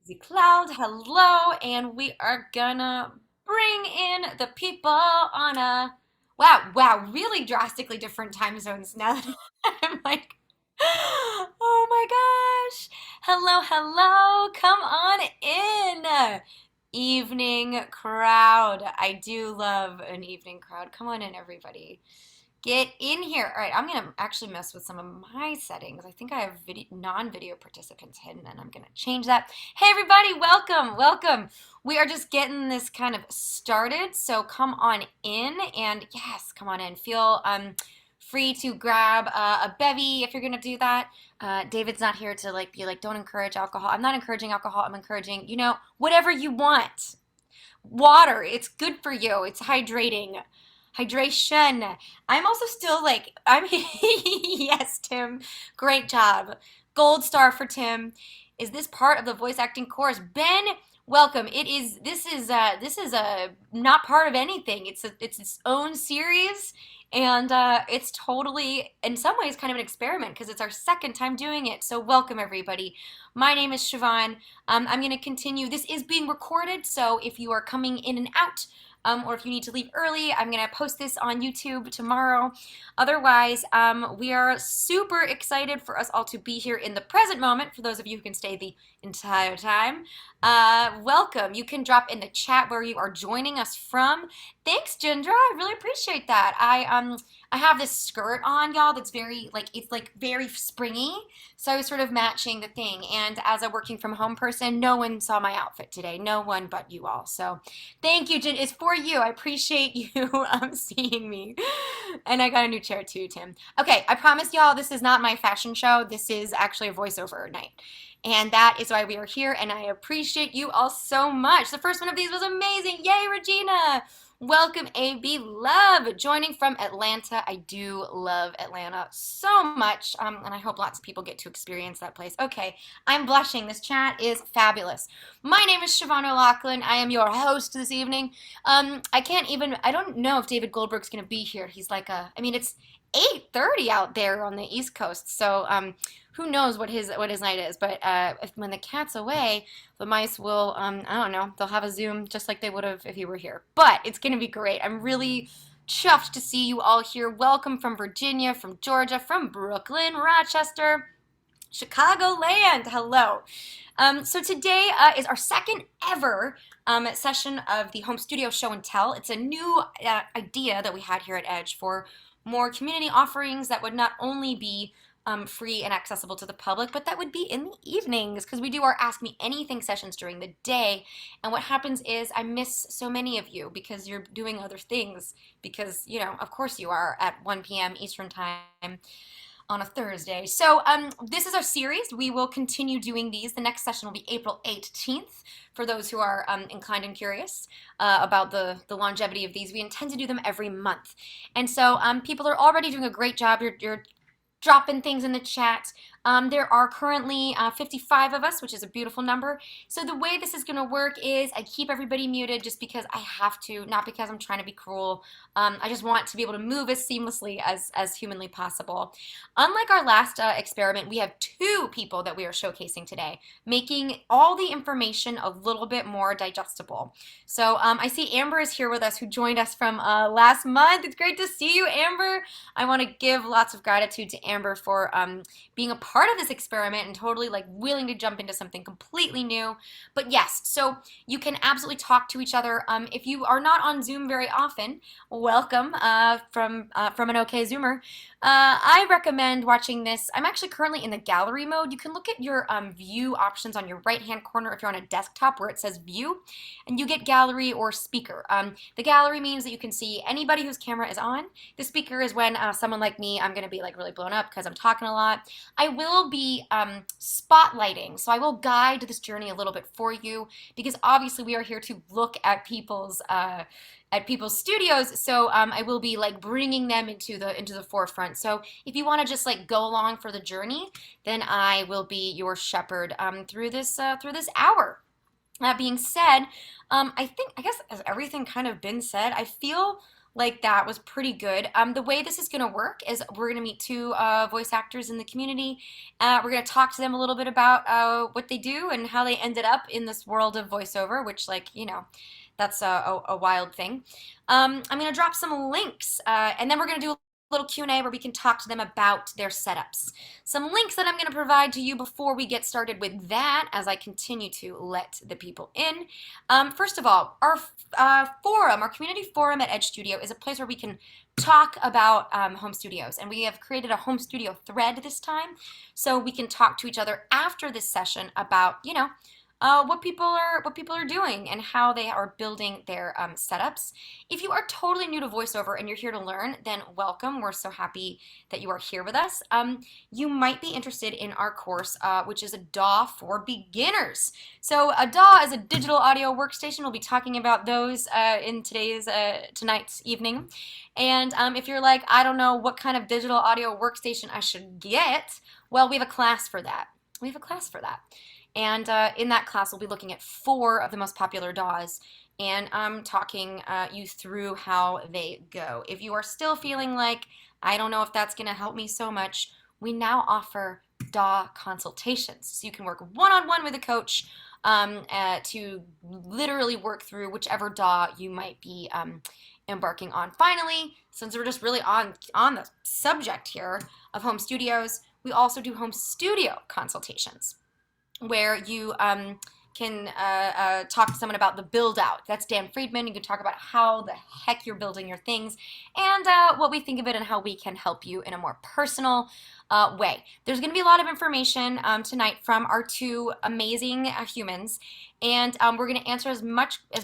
Easy Cloud, hello, and we are gonna bring in the people on a wow, really drastically different time zones now that I'm like, oh my gosh. Hello, come on in. Evening crowd. I do love an evening crowd. Come on in, everybody. Get in here. All right, I'm gonna actually mess with some of my settings. I think I have non-video participants hidden, and I'm gonna change that. Hey, everybody, welcome. We are just getting this kind of started, so come on in, and yes, come on in. Feel free to grab a bevy if you're gonna do that. David's not here to like be like, don't encourage alcohol. I'm not encouraging alcohol. I'm encouraging, whatever you want. Water, it's good for you. It's hydrating. Hydration. I'm also still like, I'm, yes, Tim. Great job. Gold star for Tim. Is this part of the voice acting course? Ben, welcome. This is not part of anything. It's its own series. And it's totally, in some ways, kind of an experiment because it's our second time doing it. So, welcome everybody. My name is Siobhan. I'm going to continue. This is being recorded, so if you are coming in and out, or if you need to leave early, I'm going to post this on YouTube tomorrow. Otherwise, we are super excited for us all to be here in the present moment. For those of you who can stay the entire time, welcome. You can drop in the chat where you are joining us from. Thanks, Jindra. I really appreciate that. I have this skirt on, y'all, that's very like it's like very springy. So I was sort of matching the thing. And as a working from home person, no one saw my outfit today. No one but you all. So thank you, Jen. It's for you. I appreciate you seeing me. And I got a new chair too, Tim. Okay, I promise y'all this is not my fashion show. This is actually a voiceover night. And that is why we are here, and I appreciate you all so much. The first one of these was amazing. Yay, Regina! Welcome, AB Love, joining from Atlanta. I do love Atlanta so much, and I hope lots of people get to experience that place. Okay, I'm blushing. This chat is fabulous. My name is Siobhan O'Loughlin. I am your host this evening. I don't know if David Goldberg's going to be here. He's like it's 8:30 out there on the East Coast, so who knows what his night is? But when the cat's away, the mice will I don't know, they'll have a Zoom just like they would have if he were here. But it's gonna be great. I'm really chuffed to see you all here. Welcome from Virginia, from Georgia, from Brooklyn, Rochester, Chicagoland. Hello. So today is our second ever session of the home studio show and tell. It's a new idea that we had here at Edge for more community offerings that would not only be free and accessible to the public, but that would be in the evenings because we do our Ask Me Anything sessions during the day. And what happens is I miss so many of you because you're doing other things because, of course you are at 1 p.m. Eastern Time on a Thursday. So this is our series. We will continue doing these. The next session will be April 18th. For those who are inclined and curious about the longevity of these, we intend to do them every month. And so people are already doing a great job. You're dropping things in the chat. There are currently 55 of us, which is a beautiful number. So the way this is going to work is I keep everybody muted just because I have to, not because I'm trying to be cruel. I just want to be able to move as seamlessly as humanly possible. Unlike our last experiment, we have two people that we are showcasing today, making all the information a little bit more digestible. So I see Amber is here with us, who joined us from last month. It's great to see you, Amber. I want to give lots of gratitude to Amber for being a part of this experiment and totally like willing to jump into something completely new. But yes, so you can absolutely talk to each other. If you are not on Zoom very often, welcome from an OK Zoomer. I recommend watching this. I'm actually currently in the gallery mode. You can look at your view options on your right-hand corner if you're on a desktop where it says view, and you get gallery or speaker. The gallery means that you can see anybody whose camera is on. The speaker is when someone like me, I'm going to be like really blown up because I'm talking a lot. I will be spotlighting, so I will guide this journey a little bit for you because obviously we are here to look at people's studios, so I will be like bringing them into the forefront. So if you want to just like go along for the journey, then I will be your shepherd through this hour. That being said, I guess has everything kind of been said? I feel like that was pretty good. The way this is going to work is we're going to meet two voice actors in the community. We're going to talk to them a little bit about what they do and how they ended up in this world of voiceover, which, like, that's a wild thing. I'm going to drop some links, and then we're going to do a little Q&A where we can talk to them about their setups. Some links that I'm going to provide to you before we get started with that as I continue to let the people in. First of all, our forum, our community forum at Edge Studio is a place where we can talk about home studios. And we have created a home studio thread this time so we can talk to each other after this session about, what people are doing and how they are building their setups. If you are totally new to voiceover and you're here to learn, then welcome. We're so happy that you are here with us. You might be interested in our course, which is a DAW for beginners. So a DAW is a digital audio workstation. We'll be talking about those in tonight's evening. And if you're like, I don't know what kind of digital audio workstation I should get, well, we have a class for that. We have a class for that. And in that class, we'll be looking at 4 of the most popular DAWs and talking you through how they go. If you are still feeling like, I don't know if that's going to help me so much, we now offer DAW consultations. So you can work one-on-one with a coach to literally work through whichever DAW you might be embarking on. Finally, since we're just really on the subject here of home studios, we also do home studio consultations where you can talk to someone about the build out. That's Dan Friedman. You can talk about how the heck you're building your things and what we think of it and how we can help you in a more personal way. There's going to be a lot of information tonight from our 2 amazing humans, and we're going to answer as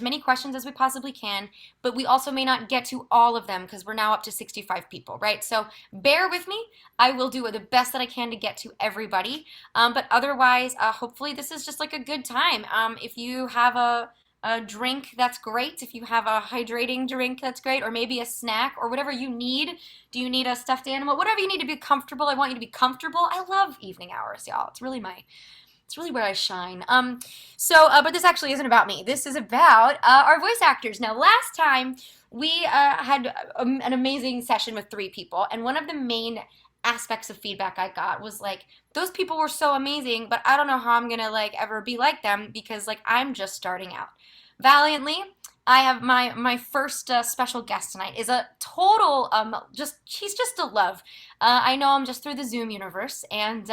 many questions as we possibly can, but we also may not get to all of them because we're now up to 65 people, right? So bear with me. I will do the best that I can to get to everybody, but otherwise, hopefully this is just like a good time. If you have a drink, that's great. If you have a hydrating drink, that's great. Or maybe a snack or whatever you need. Do you need a stuffed animal? Whatever you need to be comfortable. I want you to be comfortable. I love evening hours, y'all. It's really where I shine. But this actually isn't about me. This is about our voice actors. Now, last time we had an amazing session with 3 people, and one of the main aspects of feedback I got was like, those people were so amazing, but I don't know how I'm gonna like ever be like them because like I'm just starting out. Valiantly, I have my first special guest tonight is a total he's just a love. I know him just through the Zoom universe, and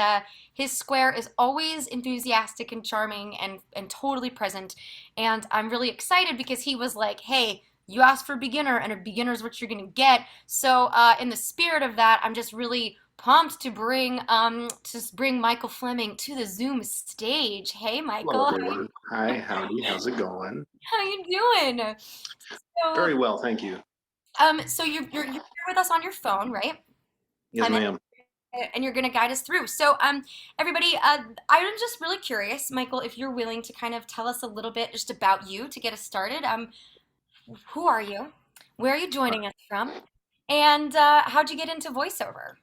his square is always enthusiastic and charming and totally present. And I'm really excited because he was like, hey, you asked for beginner, and a beginner is what you're gonna get. So in the spirit of that, I'm just really pumped to bring Michael Fleming to the Zoom stage. Hey, Hello, Michael, everyone. Hi, howdy. How's it going? how you doing? So, Very well, thank you. so you're here with us on your phone, right? Yes, Um, ma'am. and you're gonna guide us through. So, everybody, I'm just really curious, Michael, if you're willing to kind of tell us a little bit just about you to get us started. Who are you? Where are you joining us from? And how'd you get into voiceover?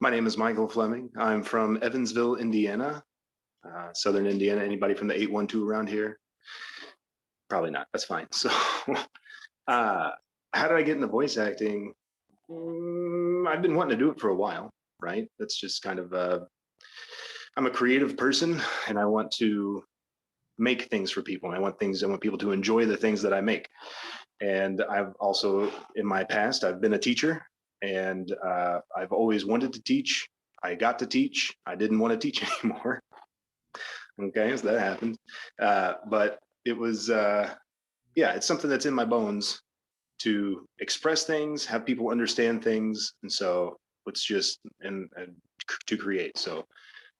My name is Michael Fleming. I'm from Evansville, Indiana, Southern Indiana. Anybody from the 812 around here? Probably not. That's fine. So, uh, how did I get into voice acting? I've been wanting to do it for a while, right? That's just kind of, I'm a creative person and I want to make things for people. I want people to enjoy the things that I make. And I've also, in my past, I've been a teacher, and I've always wanted to teach. I got to teach. I didn't want to teach anymore. Okay, so that happened. But it was, yeah, it's something that's in my bones to express things, have people understand things, and so it's just and to create. So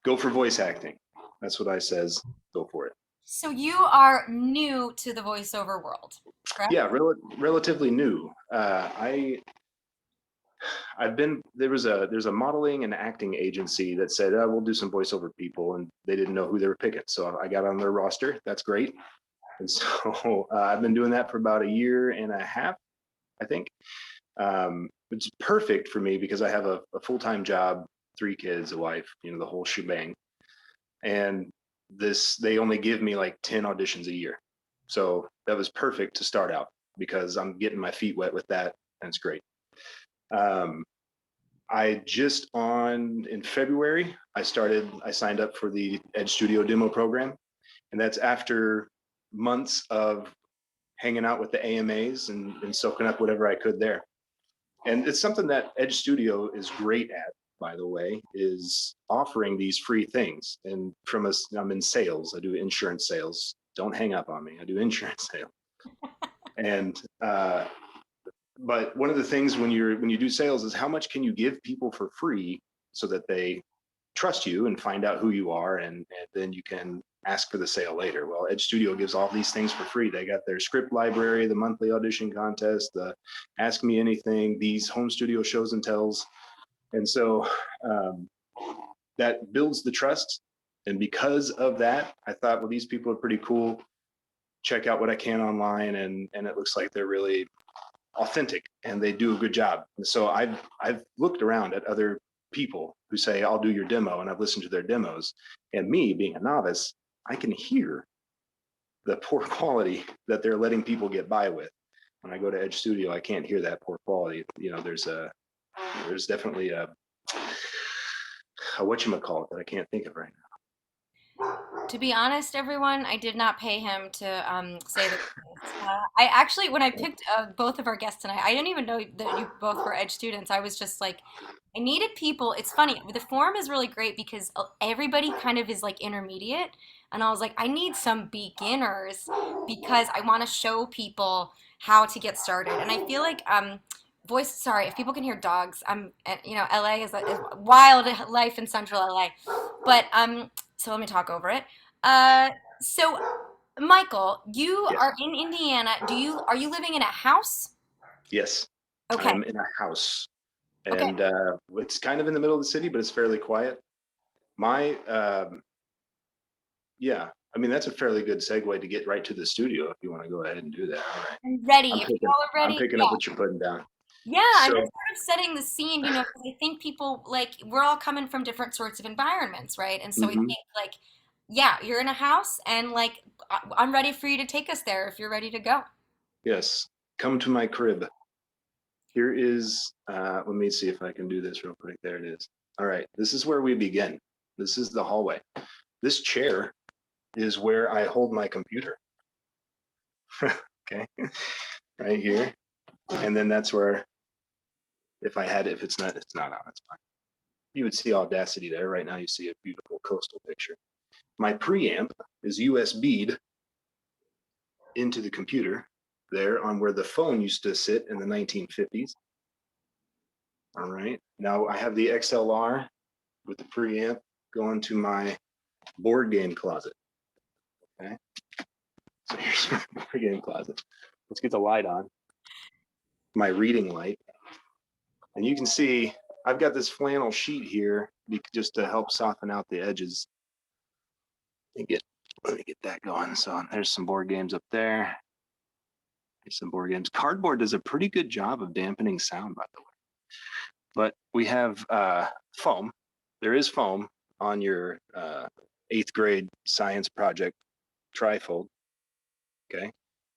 go for voice acting. That's what I says. Go for it. So you are new to the voiceover world, correct? Yeah, relatively new. I've been there's a modeling and acting agency that said, oh, we'll do some voiceover people, and they didn't know who they were picking, so I got on their roster. That's great. And so I've been doing that for about a year and a half, I think. It's perfect for me because I have a full-time job, 3 kids, a wife, the whole shebang. And they only give me like 10 auditions a year, so that was perfect to start out because I'm getting my feet wet with that and it's great. In February, I signed up for the Edge Studio demo program, and that's after months of hanging out with the AMAs and soaking up whatever I could there. And it's something that Edge Studio is great at, by the way, is offering these free things. And I'm in sales. I do insurance sales. Don't hang up on me. I do insurance sales. And but one of the things when you do sales is how much can you give people for free so that they trust you and find out who you are, and then you can ask for the sale later. Well, Edge Studio gives all these things for free. They got their script library, the monthly audition contest, the Ask Me Anything, these home studio shows and tells. And so that builds the trust. And because of that, I thought, well, these people are pretty cool. Check out what I can online. And it looks like they're really authentic and they do a good job. And so I've looked around at other people who say, I'll do your demo, and I've listened to their demos. And me being a novice, I can hear the poor quality that they're letting people get by with. When I go to Edge Studio, I can't hear that poor quality. You know, there's definitely a whatchamacallit that I can't think of right To be honest, everyone, I did not pay him to say the things. I actually, when I now. picked both of our guests tonight, I didn't even know that you both were Edge students. I was just like, I needed people. It's funny, the forum is really great because everybody kind of is like intermediate. And I was like, I need some beginners because I want to show people how to get started. And I feel like sorry, if people can hear dogs, LA is wild life in central LA. But so let me talk over it. Uh, so Michael, you Yes. are in Indiana. Are you living in a house? Yes. I Okay. am in a house, Okay. and it's kind of in the middle of the city, but it's fairly quiet. My Yeah, I mean, that's a fairly good segue to get right to the studio if you want to go ahead and do that. All right. I'm ready. I'm If you picking all are I'm ready, picking yeah. up what you're putting down. Yeah, I'm So just sort of setting the scene, 'cause I think people like we're all coming from different sorts of environments, right? And so I mhm, think like, yeah, you're in a house and like I'm ready for you to take us there if you're ready to go. yes, come to my crib. Here is let me see if I can do this real quick. There it is. All right, this is where we begin. This is the hallway. This chair is where I hold my computer. Okay, right here. And then that's where, if it's not on, it's fine. You would see Audacity there. Right now you see a beautiful coastal picture. My preamp is USB'd into the computer there on where the phone used to sit in the 1950s. All right. Now I have the XLR with the preamp going to my board game closet. Okay. So here's my board game closet. Let's get the light on. My reading light. And you can see I've got this flannel sheet here just to help soften out the edges. Let me get that going. So there's some board games up there. There's some board games. Cardboard does a pretty good job of dampening sound, by the way. But we have foam. There is foam on your 8th grade science project trifold. Okay.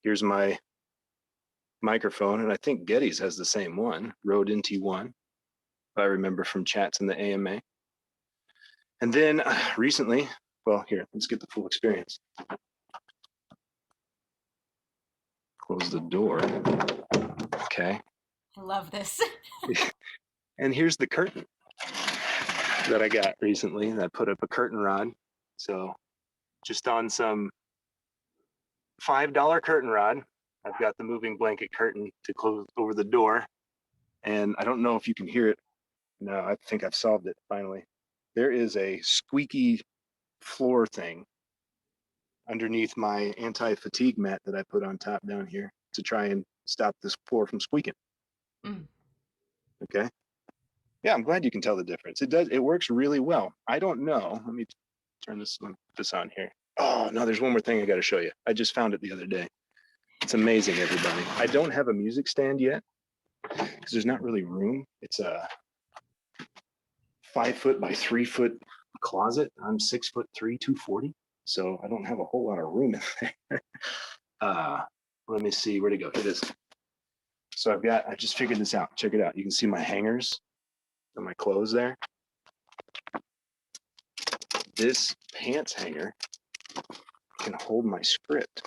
Here's my microphone, and I think Getty's has the same one, Rode NT1, if I remember from chats in the AMA. And then recently, well, here, let's get the full experience. Close the door. Okay. I love this. And here's the curtain that I got recently. I put up a curtain rod. So just on some $5 curtain rod, I've got the moving blanket curtain to close over the door. And I don't know if you can hear it. No, I think I've solved it finally. There is a squeaky floor thing underneath my anti-fatigue mat that I put on top down here to try and stop this floor from squeaking. Mm. Okay. Yeah, I'm glad you can tell the difference. It works really well. I don't know. Let me turn this on here. Oh, no, there's one more thing I got to show you. I just found it the other day. It's amazing, everybody. I don't have a music stand yet because there's not really room. It's a 5 foot by 3 foot closet. I'm 6'3", 240. So I don't have a whole lot of room in there. Let me see where to go. Here it is. So I just figured this out. Check it out. You can see my hangers and my clothes there. This pants hanger can hold my script.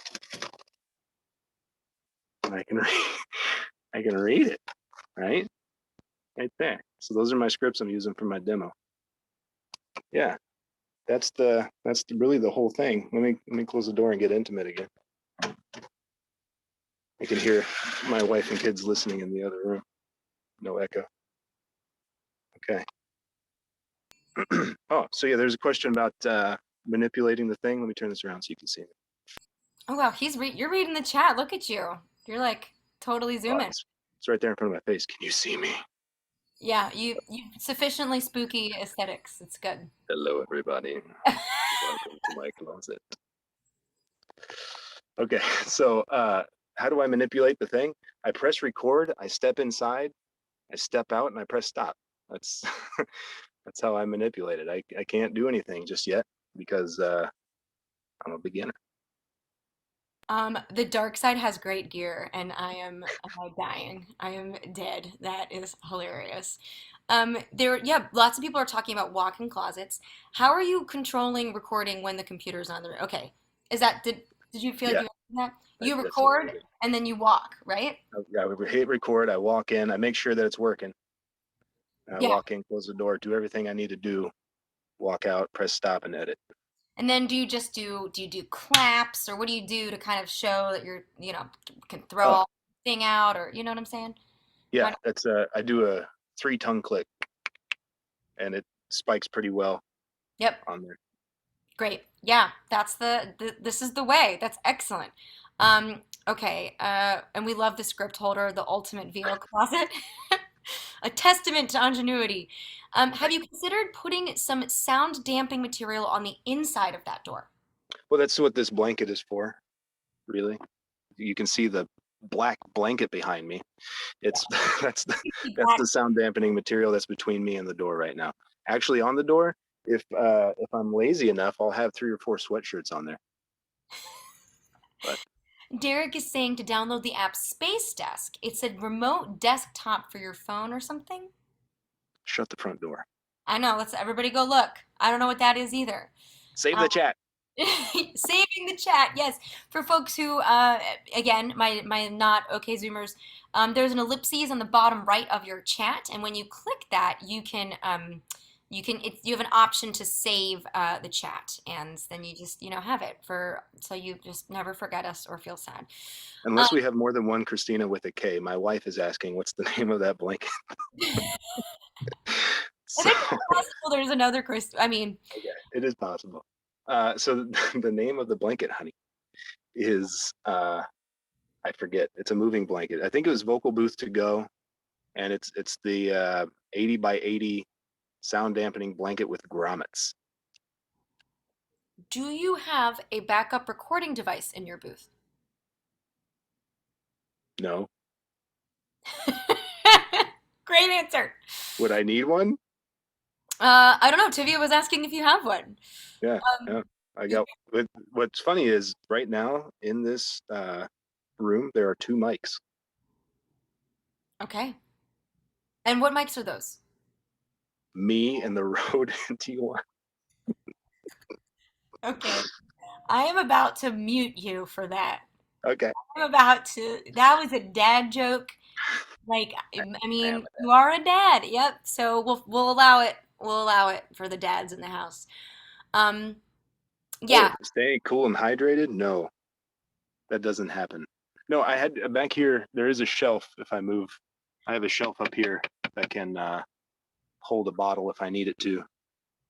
And I can I can read it, right? Right there. So those are my scripts I'm using for my demo. Yeah. That's really the whole thing. Let me close the door and get intimate again. I can hear my wife and kids listening in the other room. No echo. Okay. Oh, so yeah, there's a question about manipulating the thing. Let me turn this around so you can see me. Oh wow, you're reading the chat. Look at you. You're like totally Oh, zooming. it's right there in front of my face. Can you see me? Yeah, you sufficiently spooky aesthetics. It's good. Hello, everybody. Welcome to my closet. Okay, so how do I manipulate the thing? I press record, I step inside, I step out, and I press stop. That's that's how I manipulate it. I can't do anything just yet because I'm a beginner. The dark side has great gear, and I am dying. I am dead. That is hilarious. Yeah, lots of people are talking about walk-in closets. How are you controlling recording when the computer's on the, okay? Is that, did you feel like Yeah, you answered that? You that's what I record did. and then you walk, right? I hit record, I walk in, I make sure that it's working. I Yeah. walk in, close the door, do everything I need to do, walk out, press stop, and edit. And then do you do claps or what do you do to kind of show that you're, can throw Oh, all the thing out or you know what I'm saying? How yeah, do, that's I do a 3 tongue click, and it spikes pretty well yep. on there. Great. Yeah, that's this is the way. That's excellent. Okay, and we love the script holder, the ultimate VO closet. A testament to ingenuity. Have you considered putting some sound damping material on the inside of that door? Well, that's what this blanket is for, really. You can see the black blanket behind me. It's that's the that's Black. the sound dampening material that's between me and the door right now. Actually, on the door, if I'm lazy enough, I'll have 3 or 4 sweatshirts on there. But Derek is saying to download the app Space Desk. It's a remote desktop for your phone or something. shut the front door. I know. Let's everybody go look. I don't know what that is either. Save the chat. Saving the chat, yes. For folks who, again, my not okay Zoomers, there's an ellipses on the bottom right of your chat, and when you click that, you have an option to save the chat, and then you just have it for so you just never forget us or feel sad. Um, Unless we have more than one Christina with a K. My wife is asking, what's the name of that blanket? I So think it's possible there's another Chris. I mean, okay, it is possible. So the name of the blanket, honey, is I forget. It's a moving blanket. I think it was Vocal Booth to Go, and it's the 80 by 80 sound dampening blanket with grommets. do you have a backup recording device in your booth? No, Great answer. would I need one? I don't know. Tivia was asking if you have one. Yeah, Um, yeah. I got. What's funny is right now in this room there are 2 mics. okay. And what mics are those? Me and the Rode T1. Okay. I am about to mute you for that. Okay. I'm about to. That was a dad joke. Like, I Damn mean, it. you are a dad. Yep. So we'll allow it. We'll allow it for the dads in the house. Um, yeah. Oh, staying cool and hydrated? No, that doesn't happen. No, I had back here. There is a shelf. If I move, I have a shelf up here that can hold a bottle if I need it to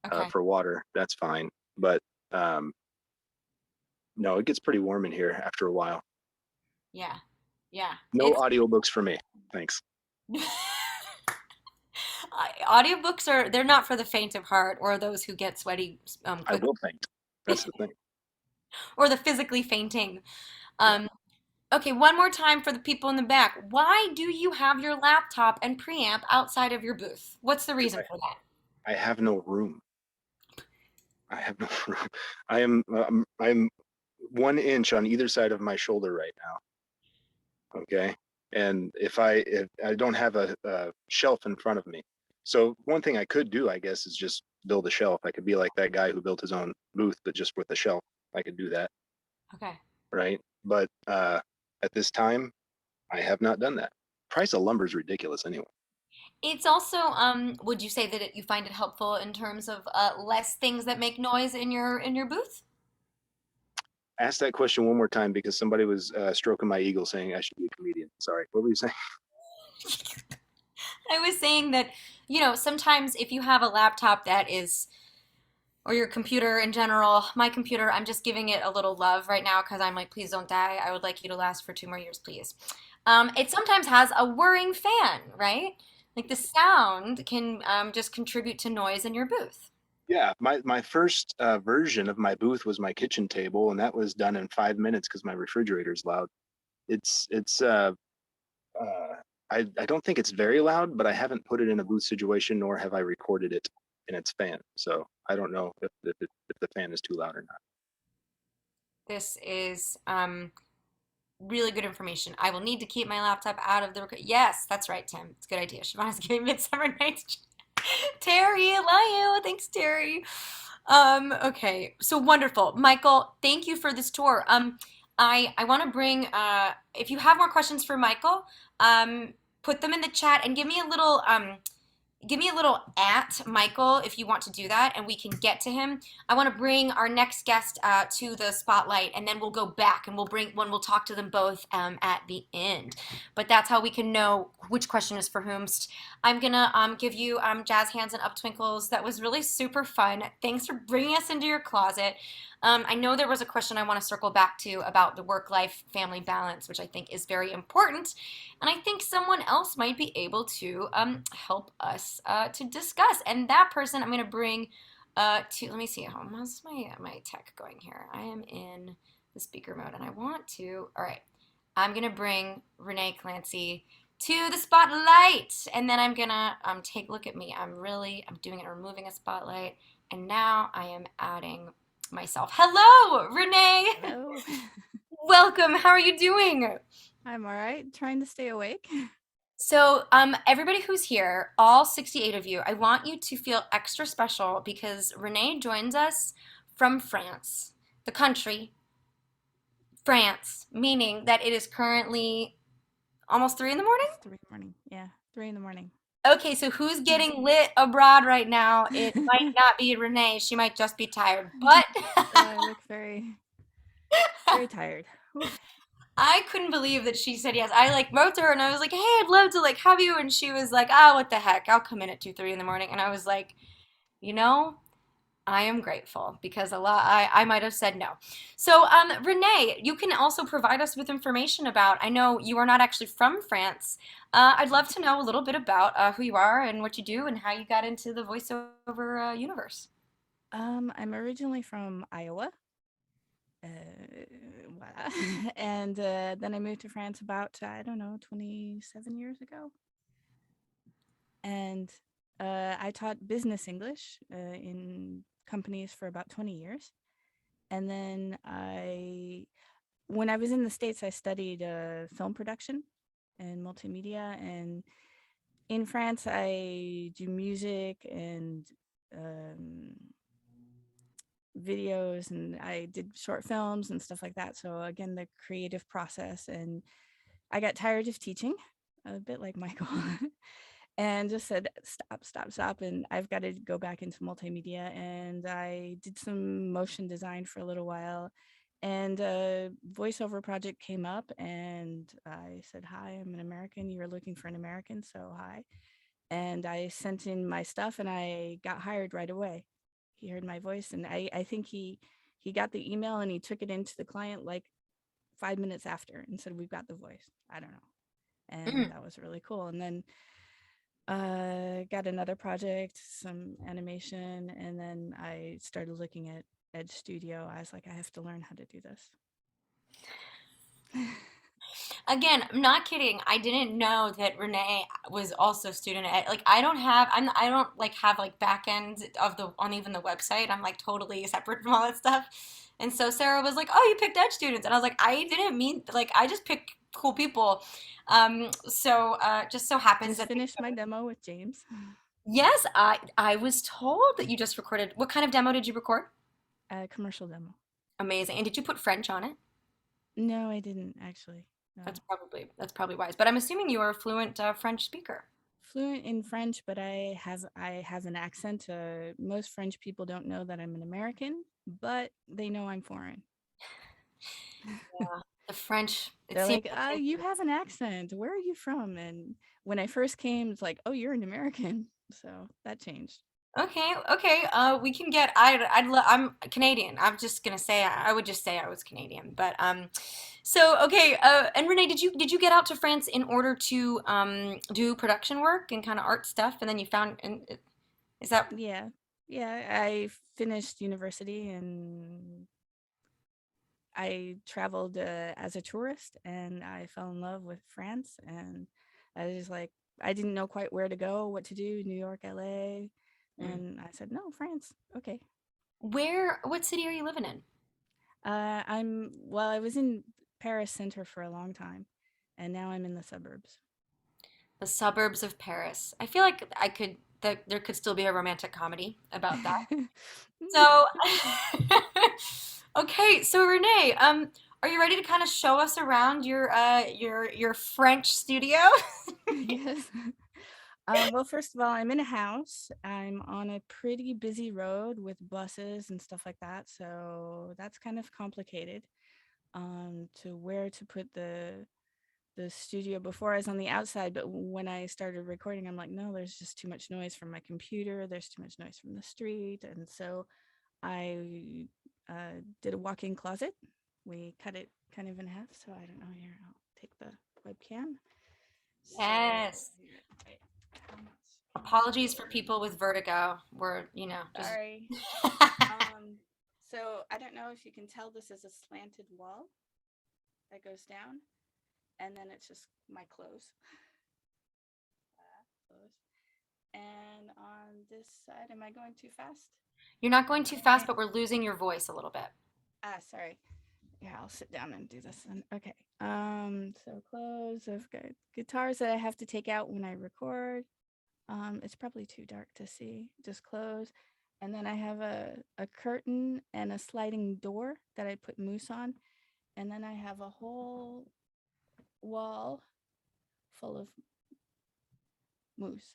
Okay. for water. That's fine. But um, no, it gets pretty warm in here after a while. Yeah. Yeah. No It's audiobooks for me. Thanks. audiobooks are they're not for the faint of heart or those who get sweaty I quick will faint. That's the thing. or the physically fainting. Yeah. Um, okay, one more time for the people in the back. Why do you have your laptop and preamp outside of your booth? What's the reason for that? I have no room. I have no room. I'm 1 inch on either side of my shoulder right now. Okay. And if I don't have a shelf in front of me, so one thing I could do, I guess, is just build a shelf. I could be like that guy who built his own booth, but just with a shelf. I could do that, Okay. right? But at this time, I have not done that. Price of lumber is ridiculous anyway. It's also, would you say that you find it helpful in terms of less things that make noise in your booth? Ask that question one more time because somebody was stroking my ego saying I should be a comedian. Sorry, what were you saying? I was saying that, sometimes if you have a laptop that is, or your computer in general, my computer, I'm just giving it a little love right now because I'm like, please don't die. I would like you to last for 2 more years, please. It sometimes has a whirring fan, right? Like the sound can just contribute to noise in your booth. Yeah, my first version of my booth was my kitchen table, and that was done in 5 minutes because my refrigerator is loud. It's uh, I don't think it's very loud, but I haven't put it in a booth situation, nor have I recorded it in its fan. So I don't know if the fan is too loud or not. This is really good information. I will need to keep my laptop out of the. Yes, that's right, Tim. It's a good idea. Shivana's giving Midsummer Night's. Terry, I love you. Thanks, Terry. Okay, so wonderful. Michael, thank you for this tour. I want to bring if you have more questions for Michael, put them in the chat and give me a little at Michael if you want to do that, and we can get to him. I want to bring our next guest to the spotlight, and then we'll go back and we'll talk to them both at the end. But that's how we can know which question is for whom. I'm gonna give you jazz hands and up twinkles. That was really super fun. Thanks for bringing us into your closet. I know there was a question I want to circle back to about the work life family balance, which I think is very important. And I think someone else might be able to help us to discuss. And that person I'm going to bring let me see, how's my tech going here? I am in the speaker mode and I want to, all right, I'm going to bring Renee Clancy to the spotlight. And then I'm going to take a look at me. I'm doing it, removing a spotlight. And now I am adding myself. Hello, Renee. Hello. Welcome. How are you doing? I'm all right, trying to stay awake. So, everybody who's here, all 68 of you, I want you to feel extra special because Renee joins us from France, the country, France, meaning that it is currently almost 3 in the morning. It's 3 in the morning. Yeah, 3 in the morning. Okay, so who's getting lit abroad right now? It might not be Renee. She might just be tired, but I look very, very tired. Oof. I couldn't believe that she said yes. I like wrote to her and I was like, "Hey, I'd love to like have you," and she was like, "Oh, what the heck? I'll come in at 2, 3 in the morning." And I was like, you know, I am grateful because I might have said no. So, Renee, you can also provide us with information about. I know you are not actually from France. I'd love to know a little bit about who you are and what you do and how you got into the voiceover universe. I'm originally from Iowa. Voilà. And then I moved to France about, I don't know, 27 years ago. And I taught business English in companies for about 20 years. And then when I was in the States, I studied film production and multimedia. And in France, I do music and um, videos, and I did short films and stuff like that. So again, the creative process. And I got tired of teaching, a bit like Michael, and just said, stop, stop, stop. And I've got to go back into multimedia. And I did some motion design for a little while. And a voiceover project came up, and I said, hi, I'm an American. You're looking for an American, so hi. And I sent in my stuff, and I got hired right away. He heard my voice, and I think he got the email and he took it into the client like 5 minutes after and said, we've got the voice. I don't know. And Mm. that was really cool. And then got another project, some animation, and then I started looking at Edge Studio. I was like, I have to learn how to do this. Again, I'm not kidding. I didn't know that Renee was also student at like I don't like have like back end of the on even the website. I'm like totally separate from all that stuff. And so Sarah was like, "Oh, you picked Edge students," and I was like, "I didn't mean like I just pick cool people. Just so happens Just that finished my demo with James. yes, I was told that you just recorded. What kind of demo did you record? A commercial demo. Amazing. And did you put French on it? No, I didn't actually. No. That's probably wise. But I'm assuming you are a fluent French speaker. Fluent in French, but I have an accent. Most French people don't know that I'm an American, but they know I'm foreign. Yeah. The French, it They're seems like, like they you have an accent. Where are you from? And when I first came, it's like, oh, you're an American. So that changed. okay, okay. We can get. I'm Canadian. I'm just gonna say. I would just say I was Canadian. But so okay. And Renee, did you get out to France in order to do production work and kind of art stuff, and then you found and is that Yeah. Yeah. I finished university and I traveled as a tourist and I fell in love with France. And I was like, I didn't know quite where to go, what to do, New York, LA. mm. And I said, no, France. Okay. Where? What city are you living in? I was in Paris center for a long time and now I'm in the suburbs. The suburbs of Paris. I feel like that there could still be a romantic comedy about that. So, okay, so Renee, are you ready to kind of show us around your French studio? Yes. Well, first of all, I'm in a house. I'm on a pretty busy road with buses and stuff like that. So that's kind of complicated to where to put the studio. Before I was on the outside, but when I started recording, I'm like, no, there's just too much noise from my computer. There's too much noise from the street. And so I did a walk-in closet. We cut it kind of in half. So I don't know here. I'll take the webcam. So Yes. here, wait, how much Apologies for here? people with vertigo. We're, just Sorry. So I don't know if you can tell this is a slanted wall that goes down, and then it's just my clothes. Clothes. And on this side, am I going too fast? You're not going too fast, Okay. but we're losing your voice a little bit. Sorry. Yeah, I'll sit down and do this then. Okay. So clothes. I've got guitars that I have to take out when I record. It's probably too dark to see. Just close. And then I have a curtain and a sliding door that I put mousse on. And then I have a whole wall full of mousse.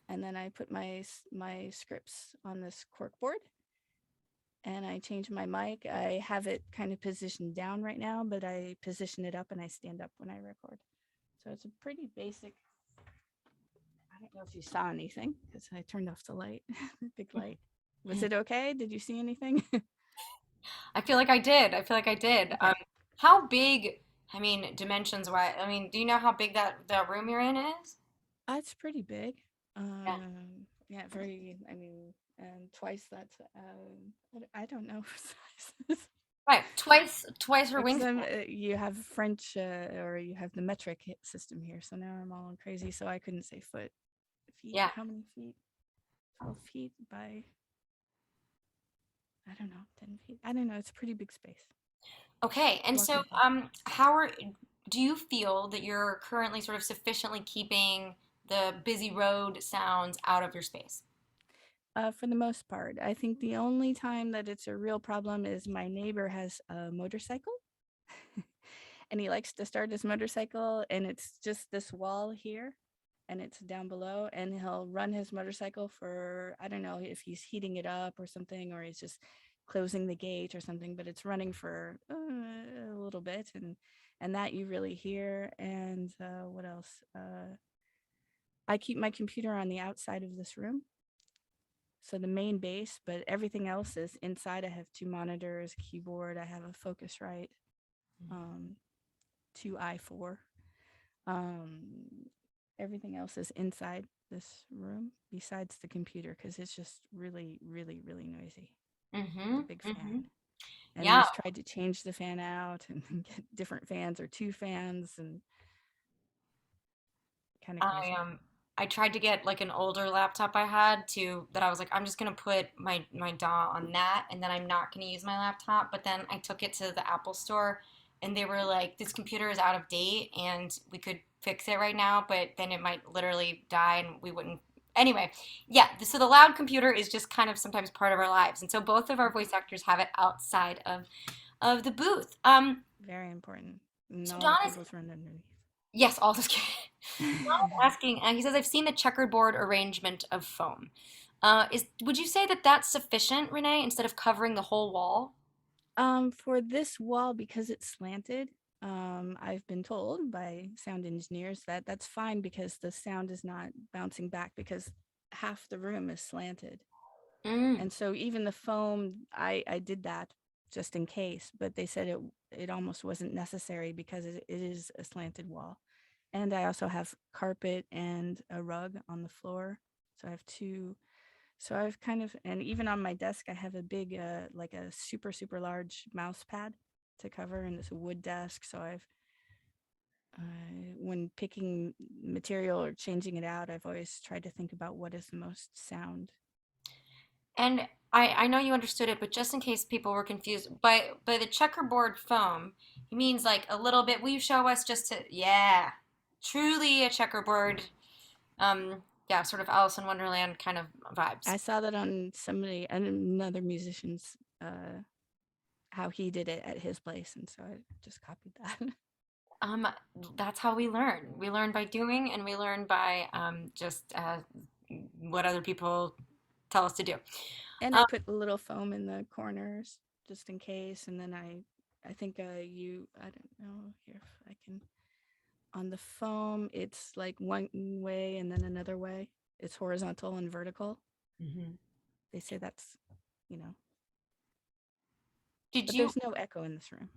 And then I put my scripts on this cork board and I change my mic. I have it kind of positioned down right now, but I position it up and I stand up when I record. So it's a pretty basic. I don't know if you saw anything because I turned off the light, the big light. Was it okay? Did you see anything? I feel like I did. I feel like I did. Okay. How big, I mean, dimensions wise, I mean, do you know how big that room you're in is? It's pretty big. Yeah. Yeah, very, I mean, and twice that's, I don't know sizes. Right. Twice her Because wingspan. you have French or you have the metric system here. So now I'm all crazy. So I couldn't say feet. Yeah. How many feet? 12 feet by, I don't know, 10 feet. I don't know. It's a pretty big space. Okay. And so, Walk-in closet. do you feel that you're currently sort of sufficiently keeping the busy road sounds out of your space? For the most part, I think the only time that it's a real problem is my neighbor has a motorcycle and he likes to start his motorcycle and it's just this wall here and it's down below and he'll run his motorcycle for, I don't know if he's heating it up or something or he's just closing the gate or something, but it's running for a little bit and that you really hear. And what else? I keep my computer on the outside of this room, so the main base, but everything else is inside. I have two monitors, keyboard, I have a Focusrite, um, two i4. Um, Everything else is inside this room besides the computer because it's just really, really, really noisy. Mm-hmm. The big Mm-hmm. fan. And Yeah. we've tried to change the fan out and get different fans or two fans and kind of I crazy. um I tried to get like an older laptop I had to that I was like I'm just gonna put my DAW on that and then I'm not gonna use my laptop. But then I took it to the Apple store and they were like, this computer is out of date and we could fix it right now, but then it might literally die and we wouldn't. Anyway, yeah, so the loud computer is just kind of sometimes part of our lives. And so both of our voice actors have it outside of the booth. Very important. And So all the Don is, cables run underneath. yes, all this. Don is asking, he says, I've seen the checkerboard arrangement of foam. Would you say that that's sufficient, Renee, instead of covering the whole wall? For this wall, because it's slanted, I've been told by sound engineers that that's fine because the sound is not bouncing back because half the room is slanted. Mm. And so even the foam, I did that just in case, but they said it almost wasn't necessary because it is a slanted wall. And I also have carpet and a rug on the floor. So I have two. So I've kind of, and even on my desk, I have a big, like a super, super large mouse pad to cover, and it's a wood desk. So when picking material or changing it out, I've always tried to think about what is the most sound. And I know you understood it, but just in case people were confused, by the checkerboard foam, he means like a little bit. Will you show us just to, yeah, truly a checkerboard, yeah, sort of Alice in Wonderland kind of vibes. I saw that on somebody, another musician's, how he did it at his place, and so I just copied that. Um, that's how we learn. We learn by doing, and we learn by just what other people tell us to do. And I Um, put a little foam in the corners just in case, and then I think I don't know here if I can, on the foam it's like one way and then another way. It's horizontal and vertical. Mhm. They say that's, you know, Did but you? there's no echo in this room.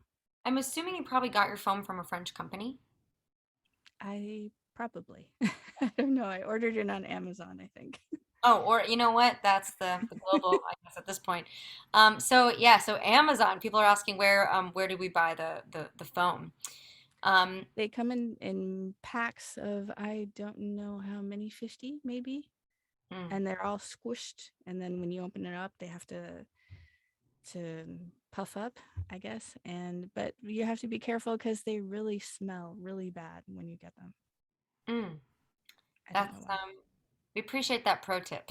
I'm assuming you probably got your foam from a French company. I probably I don't know. I ordered it on Amazon, I think. Oh, or you know what? That's the global, I guess, at this point. So yeah, so Amazon. People are asking where do we buy the foam? Um, They come in packs of, I don't know how many, 50 maybe, mm, and they're all squished, and then when you open it up they have to puff up, I guess. And but you have to be careful because they really smell really bad when you get them. mm, I don't know that's why. we appreciate that pro tip.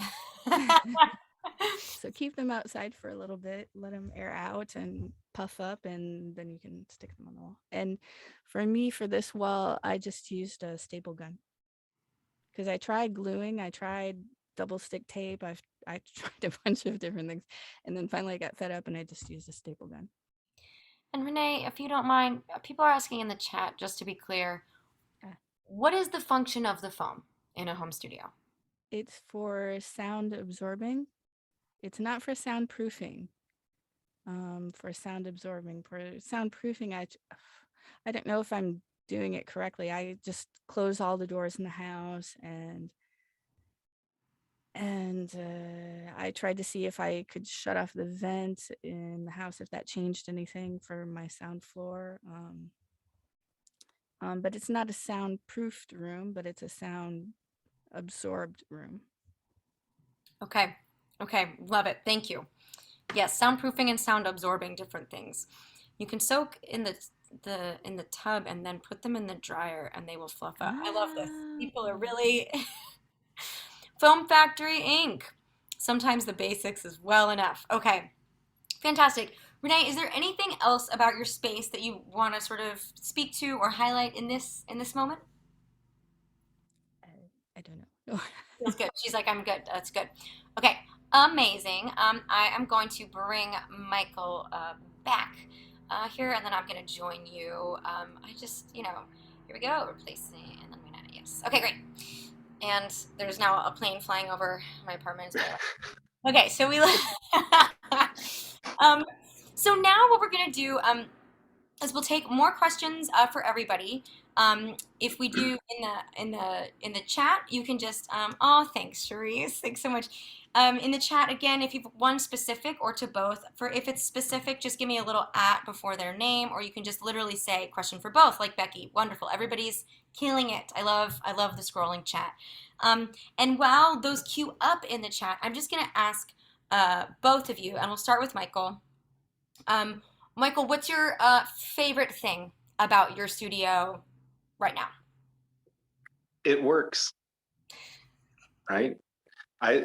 So keep them outside for a little bit, let them air out and puff up, and then you can stick them on the wall. And for me, for this wall, I just used a staple gun because I tried gluing, I tried double stick tape, I tried a bunch of different things, and then finally I got fed up and I just used a staple gun. And Renee, if you don't mind, people are asking in the chat, just to be clear, Uh, what is the function of the foam in a home studio? it's for sound absorbing. It's not for soundproofing. For sound absorbing, for soundproofing, I don't know if I'm doing it correctly. I just close all the doors in the house, and I tried to see if I could shut off the vent in the house if that changed anything for my sound floor. But it's not a soundproofed room, but it's a sound absorbed room. Okay, okay, love it. Thank you. Yes, soundproofing and sound absorbing, different things. You can soak in the tub and then put them in the dryer and they will fluff up. I love this. People are Oh, really Foam Factory Inc. Sometimes the basics is well enough. Okay, fantastic. Renee, is there anything else about your space that you want to sort of speak to or highlight in this moment? I, I don't know. Feels good. She's like, I'm good. That's good. Okay, amazing. I am going to bring Michael back here, and then I'm going to join you. I just, here we go. Replacing, and then I'm gonna, yes. Okay, great. And there's now a plane flying over my apartment. Okay, so we. um, so now what we're gonna do is we'll take more questions for everybody. If we do in the chat, you can just oh thanks Cherise, thanks so much. In the chat again, if you've one specific or to both. For if it's specific, just give me a little at before their name, or you can just literally say question for both, like Becky. Wonderful, everybody's killing it. I love the scrolling chat. And while those queue up in the chat, I'm just gonna ask both of you, and we'll start with Michael. Um, Michael, what's your favorite thing about your studio right now? It works, right? I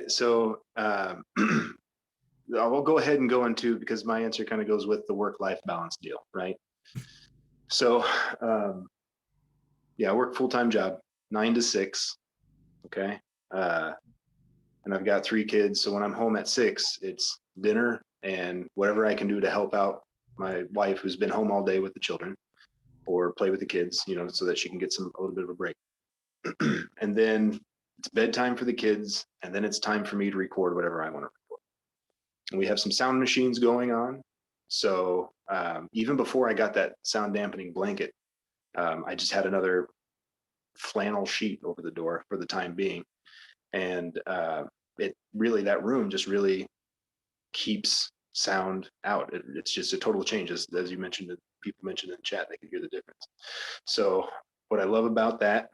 will go ahead and go into, because my answer kind of goes with the work-life balance deal, right? So, um, yeah, I work full-time job, 9 to 6. Okay. Uh, and I've got 3 kids. So when I'm home at 6, it's dinner and whatever I can do to help out my wife who's been home all day with the children or play with the kids, so that she can get a little bit of a break. And then it's bedtime for the kids. And then it's time for me to record whatever I want to record. And we have some sound machines going on. So even before I got that sound dampening blanket, I just had another flannel sheet over the door for the time being. And that room just really keeps sound out. It's just a total change, as you mentioned, people mentioned in the chat, they can hear the difference. So what I love about that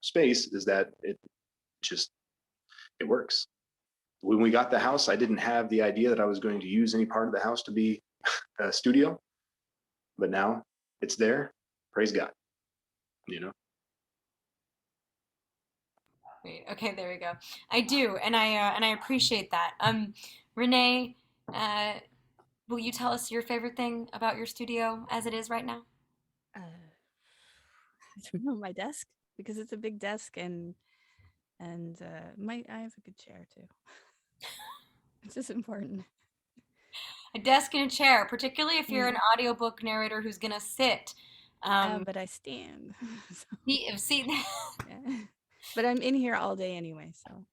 space is that it works. When we got the house, I didn't have the idea that I was going to use any part of the house to be a studio, but now it's there. Praise God, you know. Wait, okay, there we go. I do, and I appreciate that. Renee, uh, will you tell us your favorite thing about your studio as it is right now? Uh, I don't know, my desk, because it's a big desk, and my I have a good chair too. It's just important. A desk and a chair, particularly if you're Yeah. an audiobook narrator who's gonna sit. Um, But I stand. So, see, yeah. But I'm in here all day anyway, so.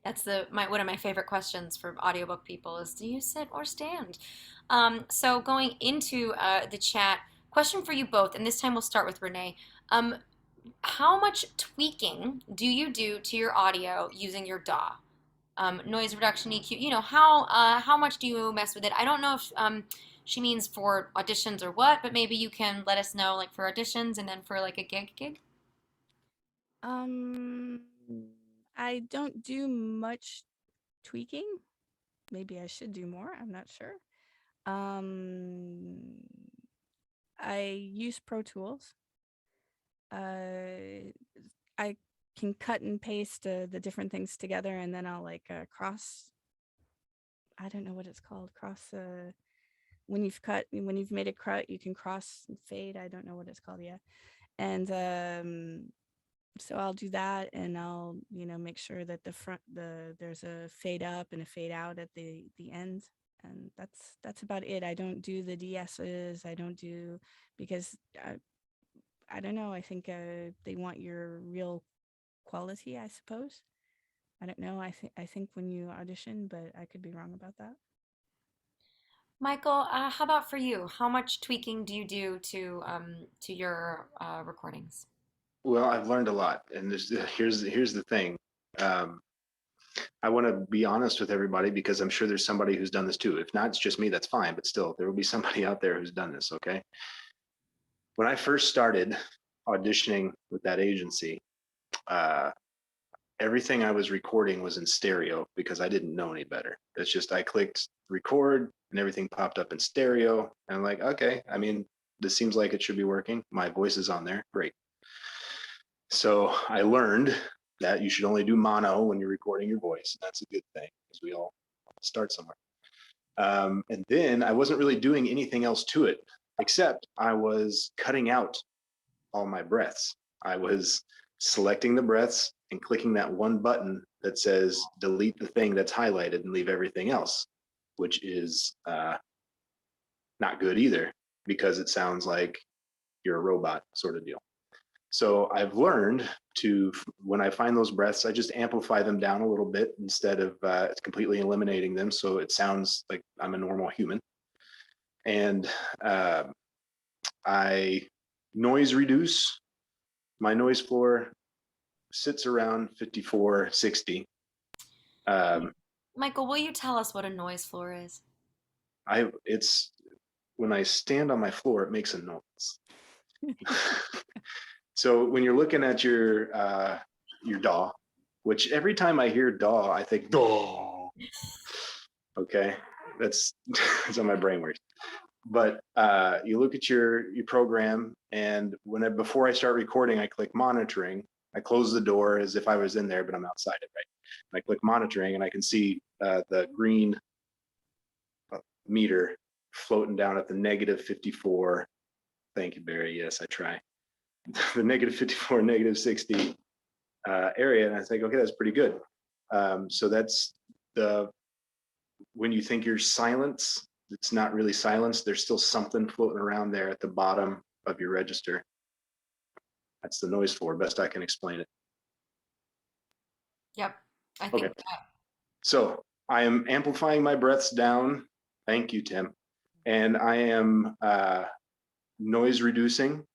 that's one of my favorite questions for audiobook people is do you sit or stand? So going into the chat, question for you both, and this time we'll start with Renee. Um, how much tweaking do you do to your audio using your DAW? Noise reduction, EQ. How much do you mess with it? I don't know if she means for auditions or what, but maybe you can let us know, like for auditions and then for like a gig. Um, I don't do much tweaking. Maybe I should do more. I'm not sure. Um, I use Pro Tools. Uh, I can cut and paste the different things together, and then I'll like cross. I don't know what it's called. Cross. When you've made a cut, you can cross and fade. I don't know what it's called yet. And so I'll do that, and I'll make sure that there's a fade up and a fade out at the end, and that's about it. I don't do the DSs. I don't do because I don't know. I think they want your real quality, I suppose. I don't know. I think when you audition, but I could be wrong about that. Michael, how about for you? How much tweaking do you do to your recordings? Well, I've learned a lot, and here's the thing. Um, I want to be honest with everybody because I'm sure there's somebody who's done this too. If not, it's just me, that's fine. But still, there will be somebody out there who's done this. Okay. When I first started auditioning with that agency, uh, everything I was recording was in stereo because I didn't know any better. It's just I clicked record and everything popped up in stereo. And I'm like, okay, I mean, this seems like it should be working. My voice is on there. Great. So I learned that you should only do mono when you're recording your voice. That's a good thing because we all start somewhere. And then I wasn't really doing anything else to it, except I was cutting out all my breaths. I was selecting the breaths and clicking that one button that says delete the thing that's highlighted and leave everything else, which is not good either because it sounds like you're a robot sort of deal. So I've learned to, when I find those breaths, I just amplify them down a little bit instead of completely eliminating them. So it sounds like I'm a normal human. And I noise reduce. My noise floor sits around 54, 60. Michael, will you tell us what a noise floor is? It's when I stand on my floor, it makes a noise. So when you're looking at your DAW, which every time I hear DAW, I think DAW. Okay. That's that's how my brain works. But you look at your program, and before I start recording, I click monitoring. I close the door as if I was in there, but I'm outside it, right? And I click monitoring, and I can see the green meter floating down at the negative 54. Thank you, Barry. Yes, I try. The negative 54, negative 60 area, and I think, okay, that's pretty good. So that's the when you think you're silence, it's not really silence. There's still something floating around there at the bottom of your register. That's the noise floor, best I can explain it. Yep. I Okay, think so I am amplifying my breaths down. Thank you, Tim. And I am noise reducing.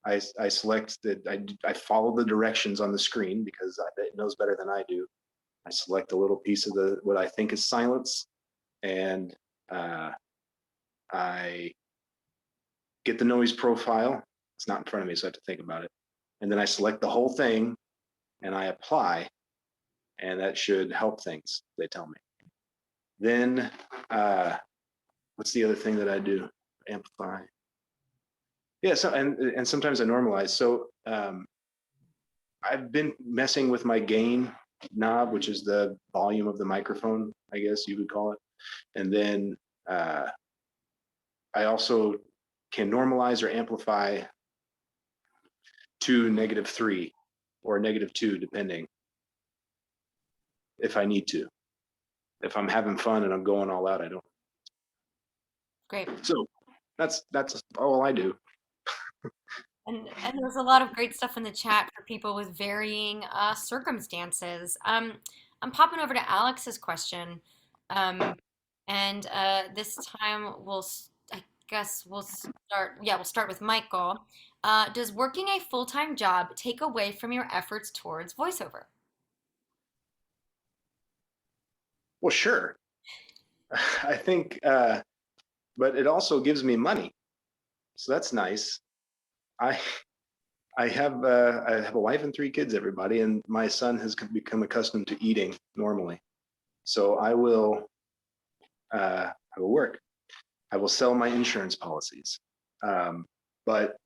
I select that I follow the directions on the screen because it knows better than I do. I select a little piece of what I think is silence, and I get the noise profile. It's not in front of me, so I have to think about it. And then I select the whole thing and I apply, and that should help things, they tell me. Then, what's the other thing that I do? Amplify. Yeah, so and sometimes I normalize. So I've been messing with my gain knob, which is the volume of the microphone, I guess you would call it. And then I also can normalize or amplify to -3 or -2, depending if I need to. If I'm having fun and I'm going all out, I don't. great. So that's all I do. And there's a lot of great stuff in the chat for people with varying circumstances. I'm popping over to Alex's question, um, and this time I guess we'll start. Yeah, we'll start with Michael. Does working a full-time job take away from your efforts towards voiceover? Well, sure. I think, but it also gives me money, so that's nice. I I have a wife and 3 kids, everybody, and my son has become accustomed to eating normally. So I will work. I will sell my insurance policies. But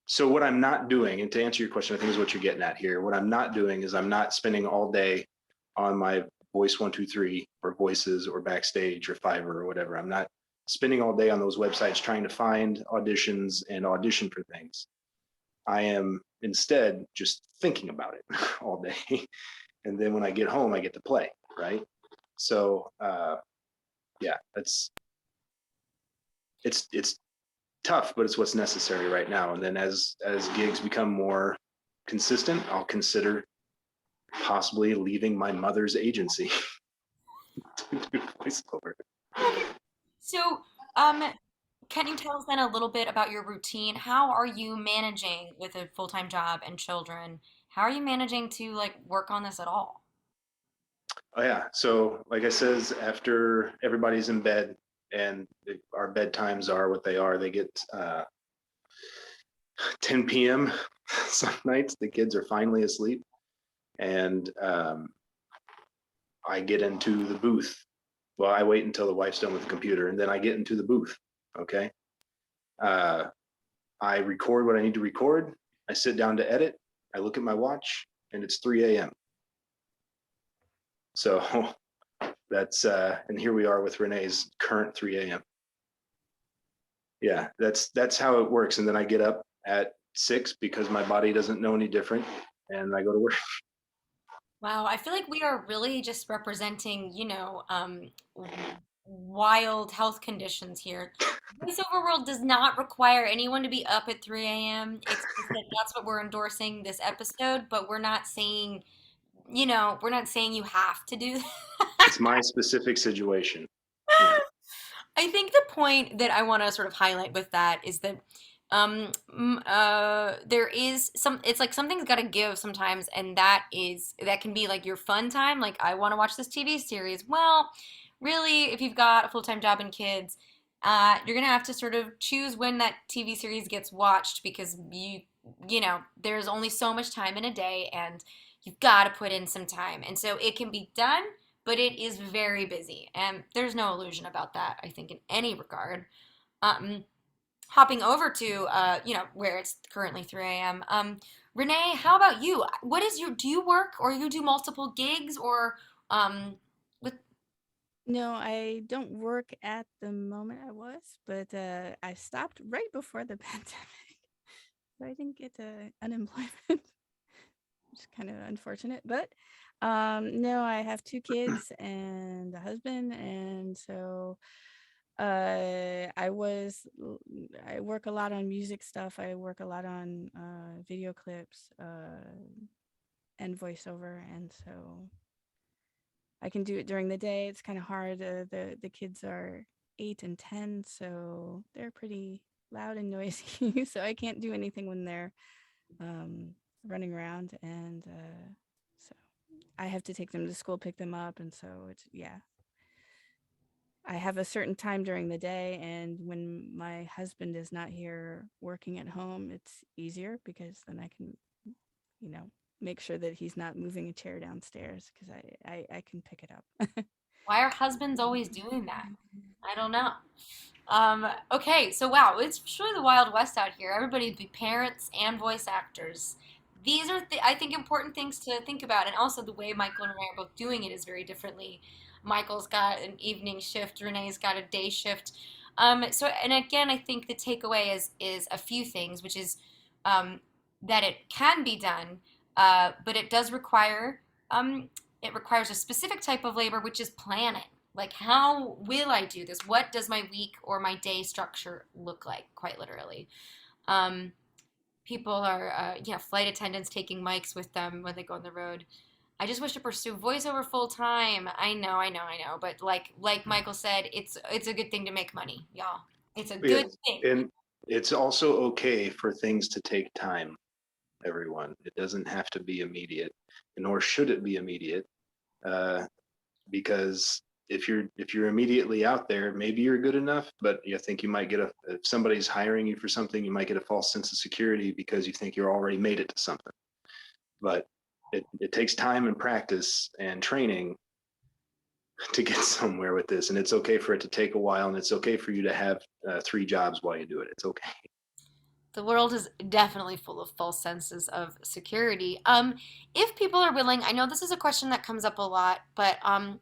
so what I'm not doing, and to answer your question, I think is what you're getting at here. What I'm not doing is I'm not spending all day on my Voice 123 or Voices or Backstage or Fiverr or whatever. I'm not spending all day on those websites trying to find auditions and audition for things. I am instead just thinking about it all day. And then when I get home, I get to play, right? So yeah, it's tough, but it's what's necessary right now. And then as gigs become more consistent, I'll consider possibly leaving my mother's agency to do voiceover. So, can you tell us then a little bit about your routine? How are you managing with a full-time job and children? How are you managing to like work on this at all? Oh yeah, so like I says, after everybody's in bed and our bedtimes are what they are, they get 10 p.m. Some nights the kids are finally asleep, and I get into the booth. Well, I wait until the wife's done with the computer, and then I get into the booth. Okay. Uh, I record what I need to record. I sit down to edit. I look at my watch, and it's 3 a.m. So that's and here we are with Renee's current 3 a.m. Yeah, that's how it works. And then I get up at 6 because my body doesn't know any different, and I go to work. Wow, I feel like we are really just representing, wild health conditions here. Voiceover world does not require anyone to be up at 3 a.m. It's just that that's what we're endorsing this episode, but we're not saying you have to do It's my specific situation. Yeah. I think the point that I want to sort of highlight with that is that there is it's like something's got to give sometimes, and that can be like your fun time. Like, I want to watch this TV series. Well, really, if you've got a full-time job and kids, you're gonna have to sort of choose when that TV series gets watched because there's only so much time in a day, and you've got to put in some time. And so it can be done, but it is very busy, and there's no illusion about that, I think, in any regard. Um, Hopping over to where it's currently 3 a.m. Renee, how about you? What is your do you work or you do multiple gigs or um with No, I don't work at the moment. I was, but I stopped right before the pandemic, so I didn't get unemployment, which is kind of unfortunate. But no, I have two kids and a husband, and so I was I work a lot on music stuff. I work a lot on video clips and voiceover, and so I can do it during the day. It's kind of hard. The kids are 8 and 10, so they're pretty loud and noisy. So I can't do anything when they're um, running around, and so I have to take them to school, pick them up, and so it's yeah. I have a certain time during the day, and when my husband is not here working at home, it's easier because then I can, you know, make sure that he's not moving a chair downstairs because I can pick it up. why are husbands always doing that? I don't know. Okay, so wow, it's truly the Wild West out here. Everybody be parents and voice actors. These are, I think, important things to think about, and also the way Michael and Renee are both doing it is very differently. Michael's got an evening shift, Renee's got a day shift. So, and again, I think the takeaway is a few things, which is um, that it can be done, but it requires a specific type of labor, which is planning. Like, how will I do this? What does my week or my day structure look like, quite literally? Um, People are, flight attendants taking mics with them when they go on the road. I just wish to pursue voiceover full time. I know. But like Michael said, it's a good thing to make money, y'all. It's a Yeah, good thing. and it's also okay for things to take time, everyone. It doesn't have to be immediate, nor should it be immediate, uh, because if you're immediately out there, maybe you're good enough, but you think you might get if somebody's hiring you for something, you might get a false sense of security because you think you're already made it to something. But it takes time and practice and training to get somewhere with this, and it's okay for it to take a while, and it's okay for you to have 3 jobs while you do it. It's okay. The world is definitely full of false senses of security. If people are willing, I know this is a question that comes up a lot, but and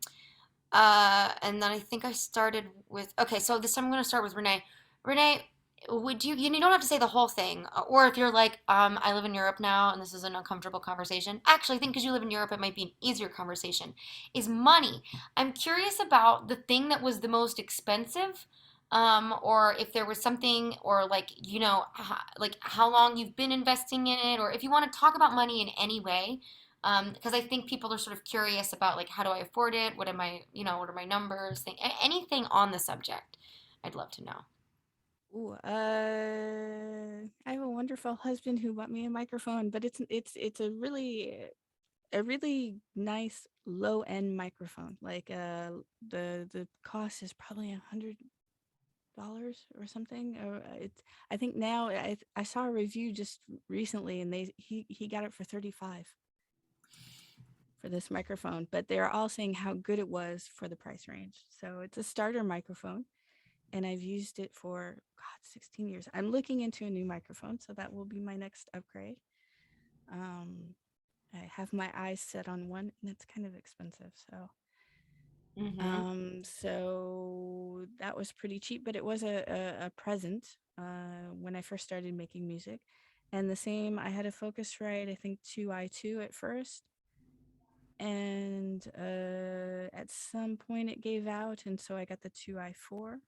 then I think I started with okay, so this time I'm going to start with Renee. Renee, would you don't have to say the whole thing, or if you're like, I live in Europe now and this is an uncomfortable conversation. Actually, I think because you live in Europe, it might be an easier conversation. Is money. I'm curious about the thing that was the most expensive, or if there was something, or like, like how long you've been investing in it, or if you want to talk about money in any way, because I think people are sort of curious about like how do I afford it? What are my numbers? Anything on the subject, I'd love to know. Ooh, I have a wonderful husband who bought me a microphone, but it's a really nice low end microphone. Like the cost is probably $100 or something. Or it's I think now I saw a review just recently, and he got it for 35 for this microphone, but they're all saying how good it was for the price range. So it's a starter microphone, and I've used it for God 16 years. I'm looking into a new microphone, so that will be my next upgrade. Um, I have my eyes set on one, and it's kind of expensive. Mm-hmm. So that was pretty cheap, but it was a present when I first started making music. And the same, I had a Focusrite, I think 2i2 at first, and at some point it gave out, and so I got the 2i4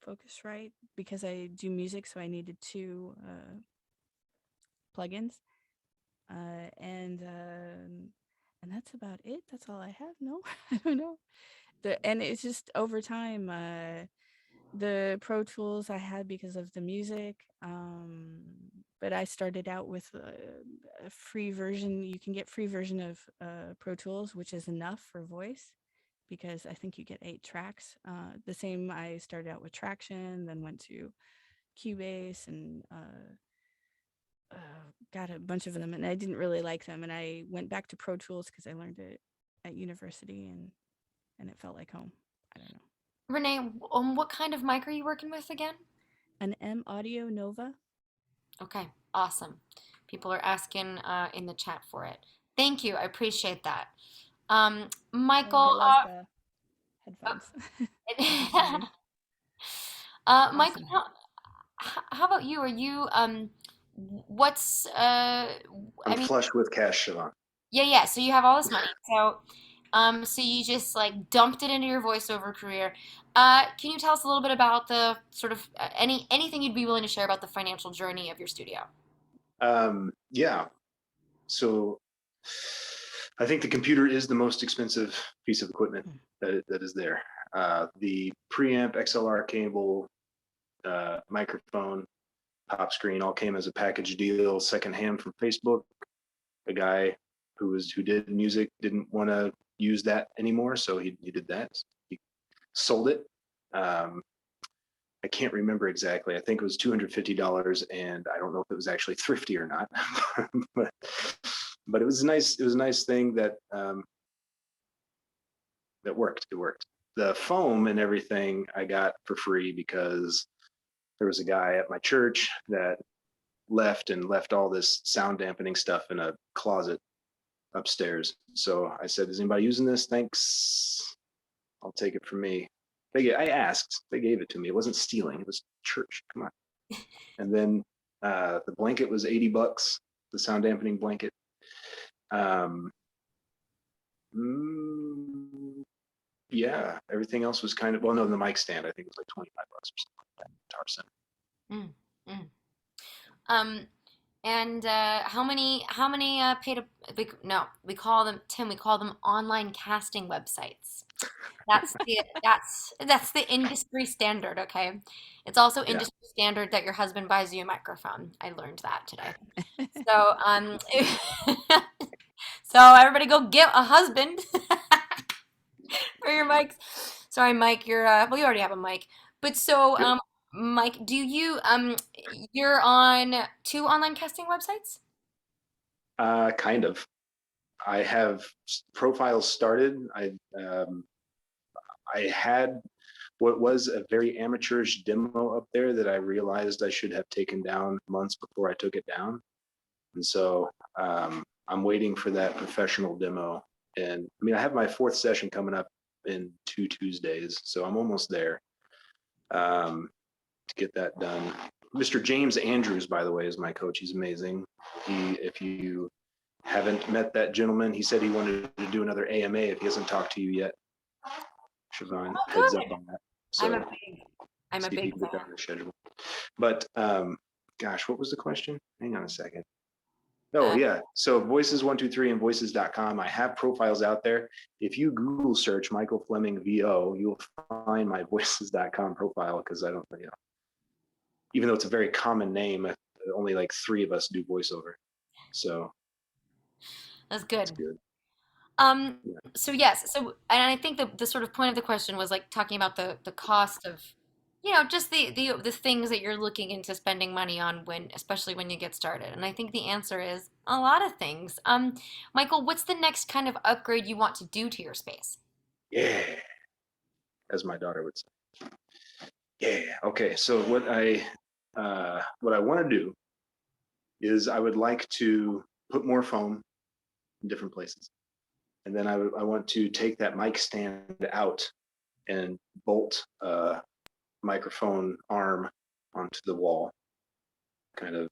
Focusrite because I do music, so I needed two plugins, and that's about it. That's all I have. No, I don't know. And it's just over time. The Pro Tools I had because of the music, but I started out with a free version. You can get free version of Pro Tools, which is enough for voice because I think you get 8 tracks. The same, I started out with Traction, then went to Cubase, and got a bunch of them, and I didn't really like them, and I went back to Pro Tools because I learned it at university, and it felt like home. I don't know. Renee, what kind of mic are you working with again? An M Audio Nova. Okay, awesome. People are asking in the chat for it. Thank you. I appreciate that. Oh, and I Michael, love the headphones. That's mine. Michael, Awesome. how about you? Are you what's I'm I mean, flush with cash, Siobhan. yeah. So you have all this money. So you just like dumped it into your voiceover career. Can you tell us a little bit about the sort of anything you'd be willing to share about the financial journey of your studio? Yeah. So I think the computer is the most expensive piece of equipment that is there. The preamp, XLR cable, microphone, pop screen all came as a package deal, secondhand from Facebook. A guy who did music didn't want to use that anymore, so he did that. He sold it. Um, I can't remember exactly. I think it was $250, and I don't know if it was actually thrifty or not. but but it was nice. It was a nice thing that worked. It worked. The foam and everything I got for free because there was a guy at my church that left all this sound dampening stuff in a closet upstairs. So I said, "Is anybody using this? Thanks. I'll take it from me." I asked. They gave it to me. It wasn't stealing. It was church. Come on. And then the blanket was $80. The sound dampening blanket. Um, mm, yeah, everything else was kind of well. No, the mic stand I think it was like $25 or something like that. Guitar Center. Mm, mm. Um, and how many paid no, we call them Tim, we call them online casting websites. That's the industry standard, okay? It's also Yeah. industry standard that your husband buys you a microphone. I learned that today. So so everybody go get a husband for your mics. Sorry, Mike, you're well, you already have a mic. But so Yep. Mike, do you you're on two online casting websites? Kind of. I have profiles started. I had what was a very amateurish demo up there that I realized I should have taken down months before I took it down. And so I'm waiting for that professional demo. And I mean, I have my fourth session coming up in 2 Tuesdays, so I'm almost there to get that done. Mr. James Andrews, by the way, is my coach. He's amazing. If you haven't met that gentleman, he said he wanted to do another AMA if he hasn't talked to you yet. Siobhan, Oh, heads up good. on that. I'm a So big I'm a see if you big can fan. get that on the schedule. But gosh, what was the question? Hang on a second. Oh Uh, yeah. So voices123 and voices.com. I have profiles out there. If you Google search Michael Fleming VO, you'll find my voices.com profile because I don't, even though it's a very common name, only like 3 of us do voiceover. So that's it's good. good. Um, Yeah. so yes, so and I think the sort of point of the question was like talking about the cost of, just the things that you're looking into spending money on when, especially when you get started. And I think the answer is a lot of things. Michael, what's the next kind of upgrade you want to do to your space? Yeah. As my daughter would say. Yeah. Okay. So what I want to do is I would like to put more foam in different places. And then I want to take that mic stand out and bolt a microphone arm onto the wall, kind of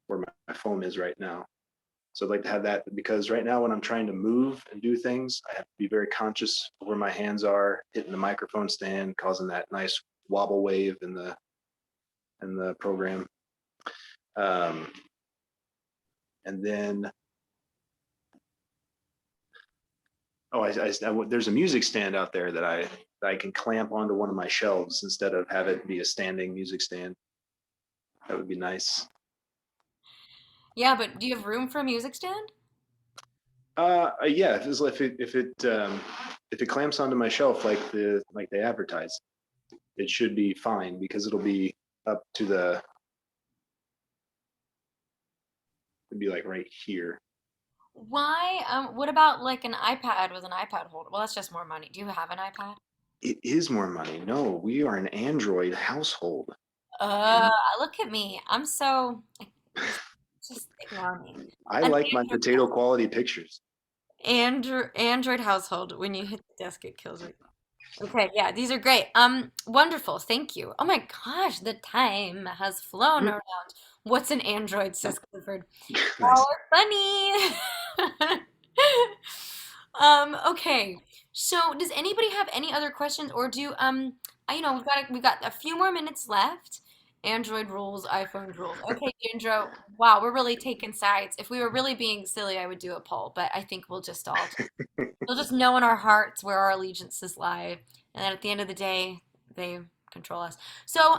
where my foam is right now. So I'd like to have that because right now when I'm trying to move and do things, I have to be very conscious of where my hands are hitting the microphone stand, causing that nice wobble wave in the program. Um, and then there's a music stand out there that I can clamp onto one of my shelves instead of have it be a standing music stand. That would be nice. Yeah, but do you have room for a music stand? Yeah, if it clamps onto my shelf like they advertise, it should be fine because up to it'd be like right here. Why? What about like an iPad with an iPad holder? Well, that's just more money. Do you have an iPad? It is more money. No, we are an Android household. Uh, And look at me. I'm so just ignore me. I An like my Android, potato quality pictures. Android household. When you hit the desk, it kills you. Okay, yeah, these are great. Wonderful. Thank you. Oh my gosh, the time has flown around. What's an Android, says Clifford. Y'all Nice. are funny. Okay. So does anybody have any other questions or do we've got a few more minutes left. Android rules, iPhone rules. Okay, Jindro. Wow, we're really taking sides. If we were really being silly, I would do a poll, but I think we'll just know in our hearts where our allegiances lie. And then at the end of the day, they control us. So,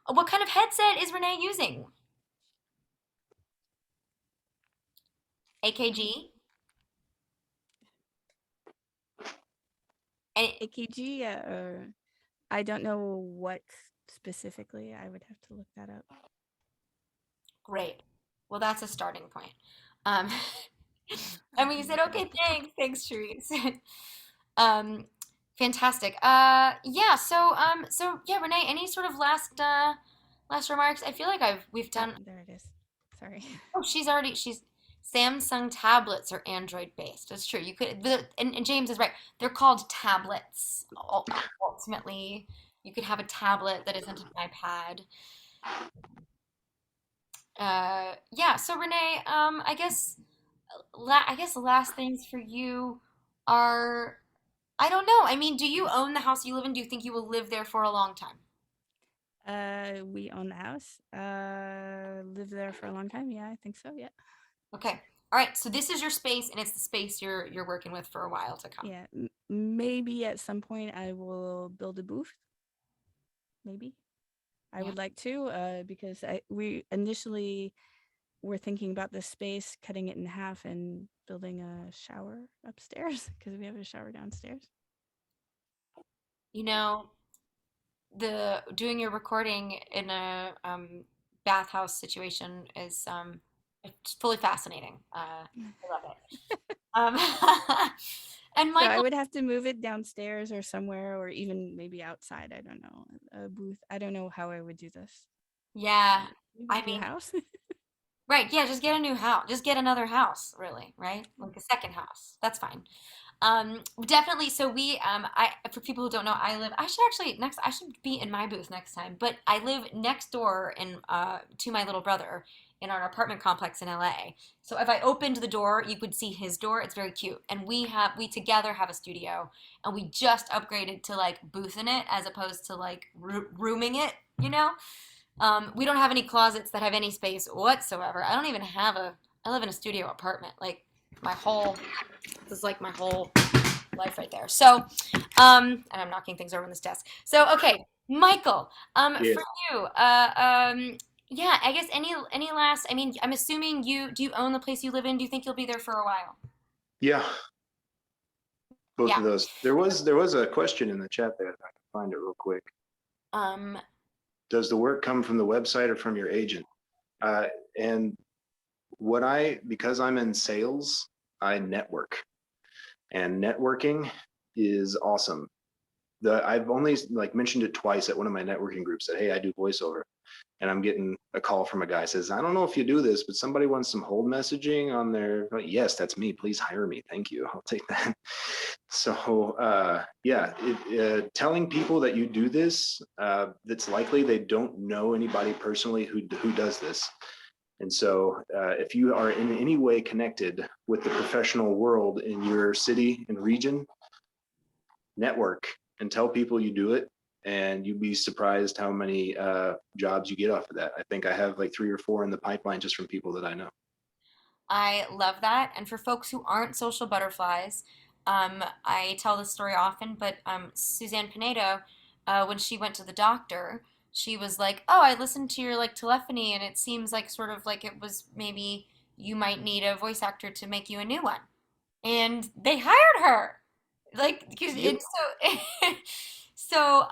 what kind of headset is Renee using? AKG? And AKG, or I don't know what specifically. I would have to look that up. great. Well, that's a starting point. Um, and when you said, Look it okay, up. thanks, Therese. Um, fantastic. So yeah, Renee, any sort of last remarks? I feel like we've Oh, done. there it is. Sorry. Oh, she's Samsung tablets are Android based. That's true. And James is right. They're called tablets. Ultimately, you could have a tablet that isn't an iPad. Yeah. So Renee, I guess the last things for you are, I don't know. I mean, do you own the house you live in? Do you think you will live there for a long time? We own the house. Lived there for a long time. Yeah, I think so. Yeah. Okay. All right. So this is your space, and it's the space you're working with for a while to come. Yeah. Maybe at some point I will build a booth. Maybe I Yeah. would like to, because we initially were thinking about this space, cutting it in half and building a shower upstairs because we have a shower downstairs. You know, the doing your recording in a bathhouse situation is it's fully fascinating. I love it. And So I Michael, would have to move it downstairs or somewhere, or even maybe outside. I don't know. A booth. I don't know how I would do this. yeah, Maybe I a new mean, house. right, yeah, just get a new house. Just get another house, really, right? Like a second house. That's fine. Definitely. So I for people who don't know, I should be in my booth next time. But I live next door to my little brother in our apartment complex in LA. So if I opened the door, you could see his door. It's very cute, and we together have a studio, and we just upgraded to like booth in it as opposed to like rooming it. You know, we don't have any closets that have any space whatsoever. I live in a studio apartment. Like my whole this is like my whole life right there. So, and I'm knocking things over on this desk. So, okay, Michael, for Yes. you, yeah, I guess any last. I mean, I'm assuming you own the place you live in. Do you think you'll be there for a while? Yeah, both Yeah. of those. There was a question in the chat there. If I can find it real quick. Um, Does the work come from the website or from your agent? And because I'm in sales, I network, and networking is awesome. I've only like mentioned it twice at one of my networking groups that, hey, I do voiceover, and I'm getting a call from a guy says, I don't know if you do this, but somebody wants some hold messaging on their, like, yes, that's me. Please hire me. Thank you. I'll take that. So yeah, telling people that you do this, that's likely they don't know anybody personally who does this. And so if you are in any way connected with the professional world in your city and region, network and tell people you do it, and you'd be surprised how many jobs you get off of that. I think I have like 3 or 4 in the pipeline just from people that I know. I love that. And for folks who aren't social butterflies, I tell this story often, but Suzanne Pinedo, when she went to the doctor, she was like, "Oh, I listened to your like telephony, and it seems like sort of like it was maybe you might need a voice actor to make you a new one." And they hired her, like because Yep. it's so. So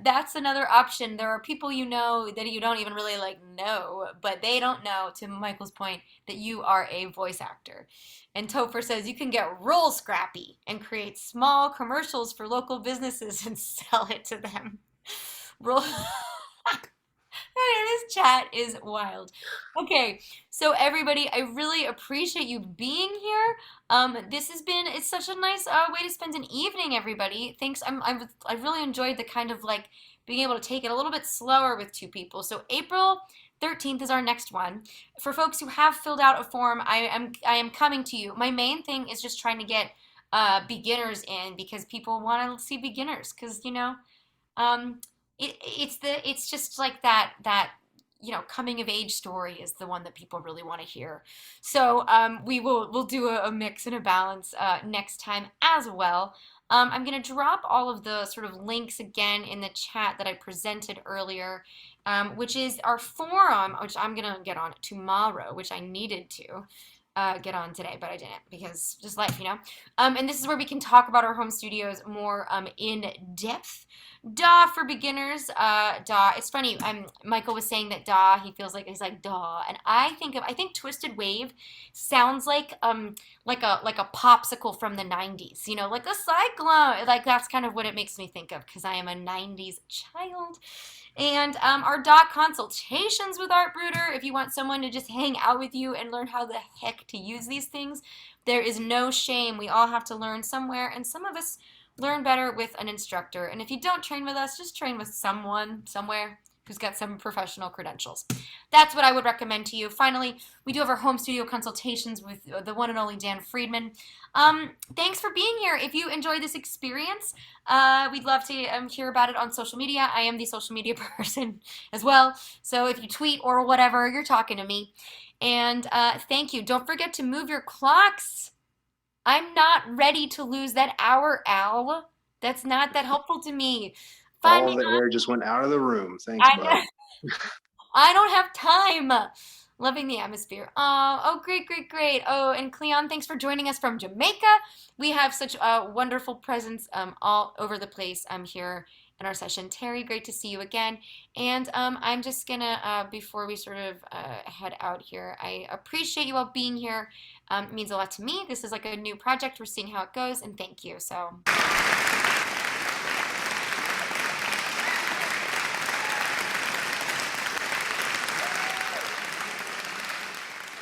that's another option. There are people you know that you don't even really like know, but they don't know, to Michael's point, that you are a voice actor. And Topher says you can get real scrappy and create small commercials for local businesses and sell it to them. Roll. This chat is wild. Okay, so everybody, I really appreciate you being here. This has been, it's such a nice way to spend an evening, everybody. Thanks. I really enjoyed the kind of like being able to take it a little bit slower with two people. So April 13th is our next one. For folks who have filled out a form, I am coming to you. My main thing is just trying to get beginners in because people want to see beginners because um, it's just like that coming of age story is the one that people really want to hear. So we'll do a mix and a balance next time as well. I'm gonna drop all of the sort of links again in the chat that I presented earlier, which is our forum, which I'm gonna get on tomorrow, which I needed to. Get on today, but I didn't because just life. And this is where we can talk about our home studios more in depth. DAW for beginners. DAW. It's funny. Michael was saying that DAW. He feels like he's like DAW, and I think Twisted Wave sounds like a popsicle from the '90s. Like a cyclone. Like that's kind of what it makes me think of because I am a '90s child. And our DAW consultations with Art Brooder, if you want someone to just hang out with you and learn how the heck to use these things, there is no shame. We all have to learn somewhere, and some of us learn better with an instructor. And if you don't train with us, just train with someone somewhere who's got some professional credentials. That's what I would recommend to you. Finally, we do have our home studio consultations with the one and only Dan Friedman. Thanks for being here. If you enjoyed this experience, we'd love to hear about it on social media. I am the social media person as well. So if you tweet or whatever, you're talking to me. And thank you. Don't forget to move your clocks. I'm not ready to lose that hour, Al. That's not that helpful to me. Find All me the on. air just went out of the room. Thanks, I bud. know. I don't have time. Loving the atmosphere. Oh, great, great, great. Oh, and Cleon, thanks for joining us from Jamaica. We have such a wonderful presence all over the place here in our session. Terry, great to see you again. And I'm just gonna, before we sort of head out here, I appreciate you all being here. It means a lot to me. This is like a new project. We're seeing how it goes, and thank you. So.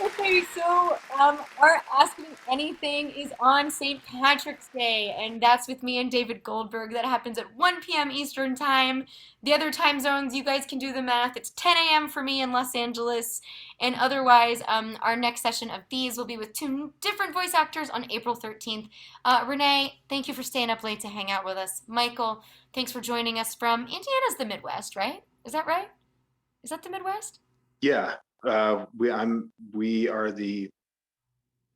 Okay, so our Ask Me Anything is on St. Patrick's Day, and that's with me and David Goldberg. That happens at 1 p.m. Eastern Time. The other time zones, you guys can do the math. It's 10 a.m. for me in Los Angeles, and otherwise, our next session of these will be with two different voice actors on April 13th. Renee, thank you for staying up late to hang out with us. Michael, thanks for joining us from Indiana's the Midwest, right? Is that right? Is that the Midwest? Yeah, we are the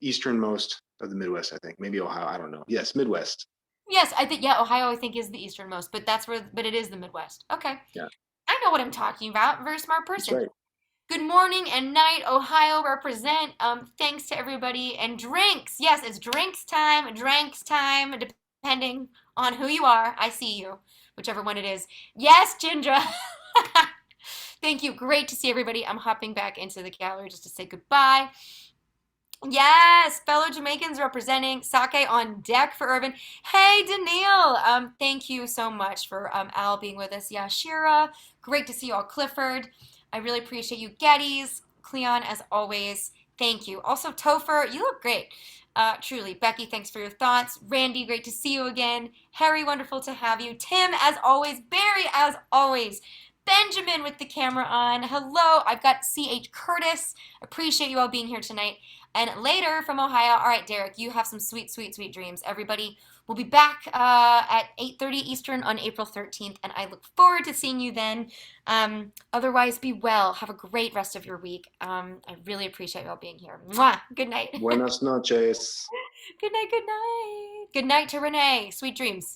easternmost of the Midwest, I think. Maybe Ohio, I don't know. Yes, Midwest. Yes, I think yeah, Ohio I think is the easternmost, but it is the Midwest. Okay. Yeah, I know what I'm talking about. Very smart that's person. right. Good morning and night, Ohio represent. Thanks to everybody and drinks. Yes, it's drinks time, depending on who you are. I see you, whichever one it is. Yes, Jindra. Thank you. Great to see everybody. I'm hopping back into the gallery just to say goodbye. Yes, fellow Jamaicans representing sake on deck for Irvin. Hey, Daniil. Thank you so much for Al being with us. Yeah, Shira, great to see you all. Clifford, I really appreciate you. Geddes, Cleon, as always. Thank you. Also, Topher, you look great. Truly. Becky, thanks for your thoughts. Randy, great to see you again. Harry, wonderful to have you. Tim, as always. Barry, as always. Benjamin with the camera on. Hello, I've got C.H. Curtis. Appreciate you all being here tonight. And later from Ohio, all right, Derek, you have some sweet, sweet, sweet dreams. Everybody, we'll be back at 8:30 Eastern on April 13th, and I look forward to seeing you then. Otherwise, be well. Have a great rest of your week. I really appreciate you all being here. Mwah! Good night. Buenas noches. Good night, good night. Good night to Renee. Sweet dreams.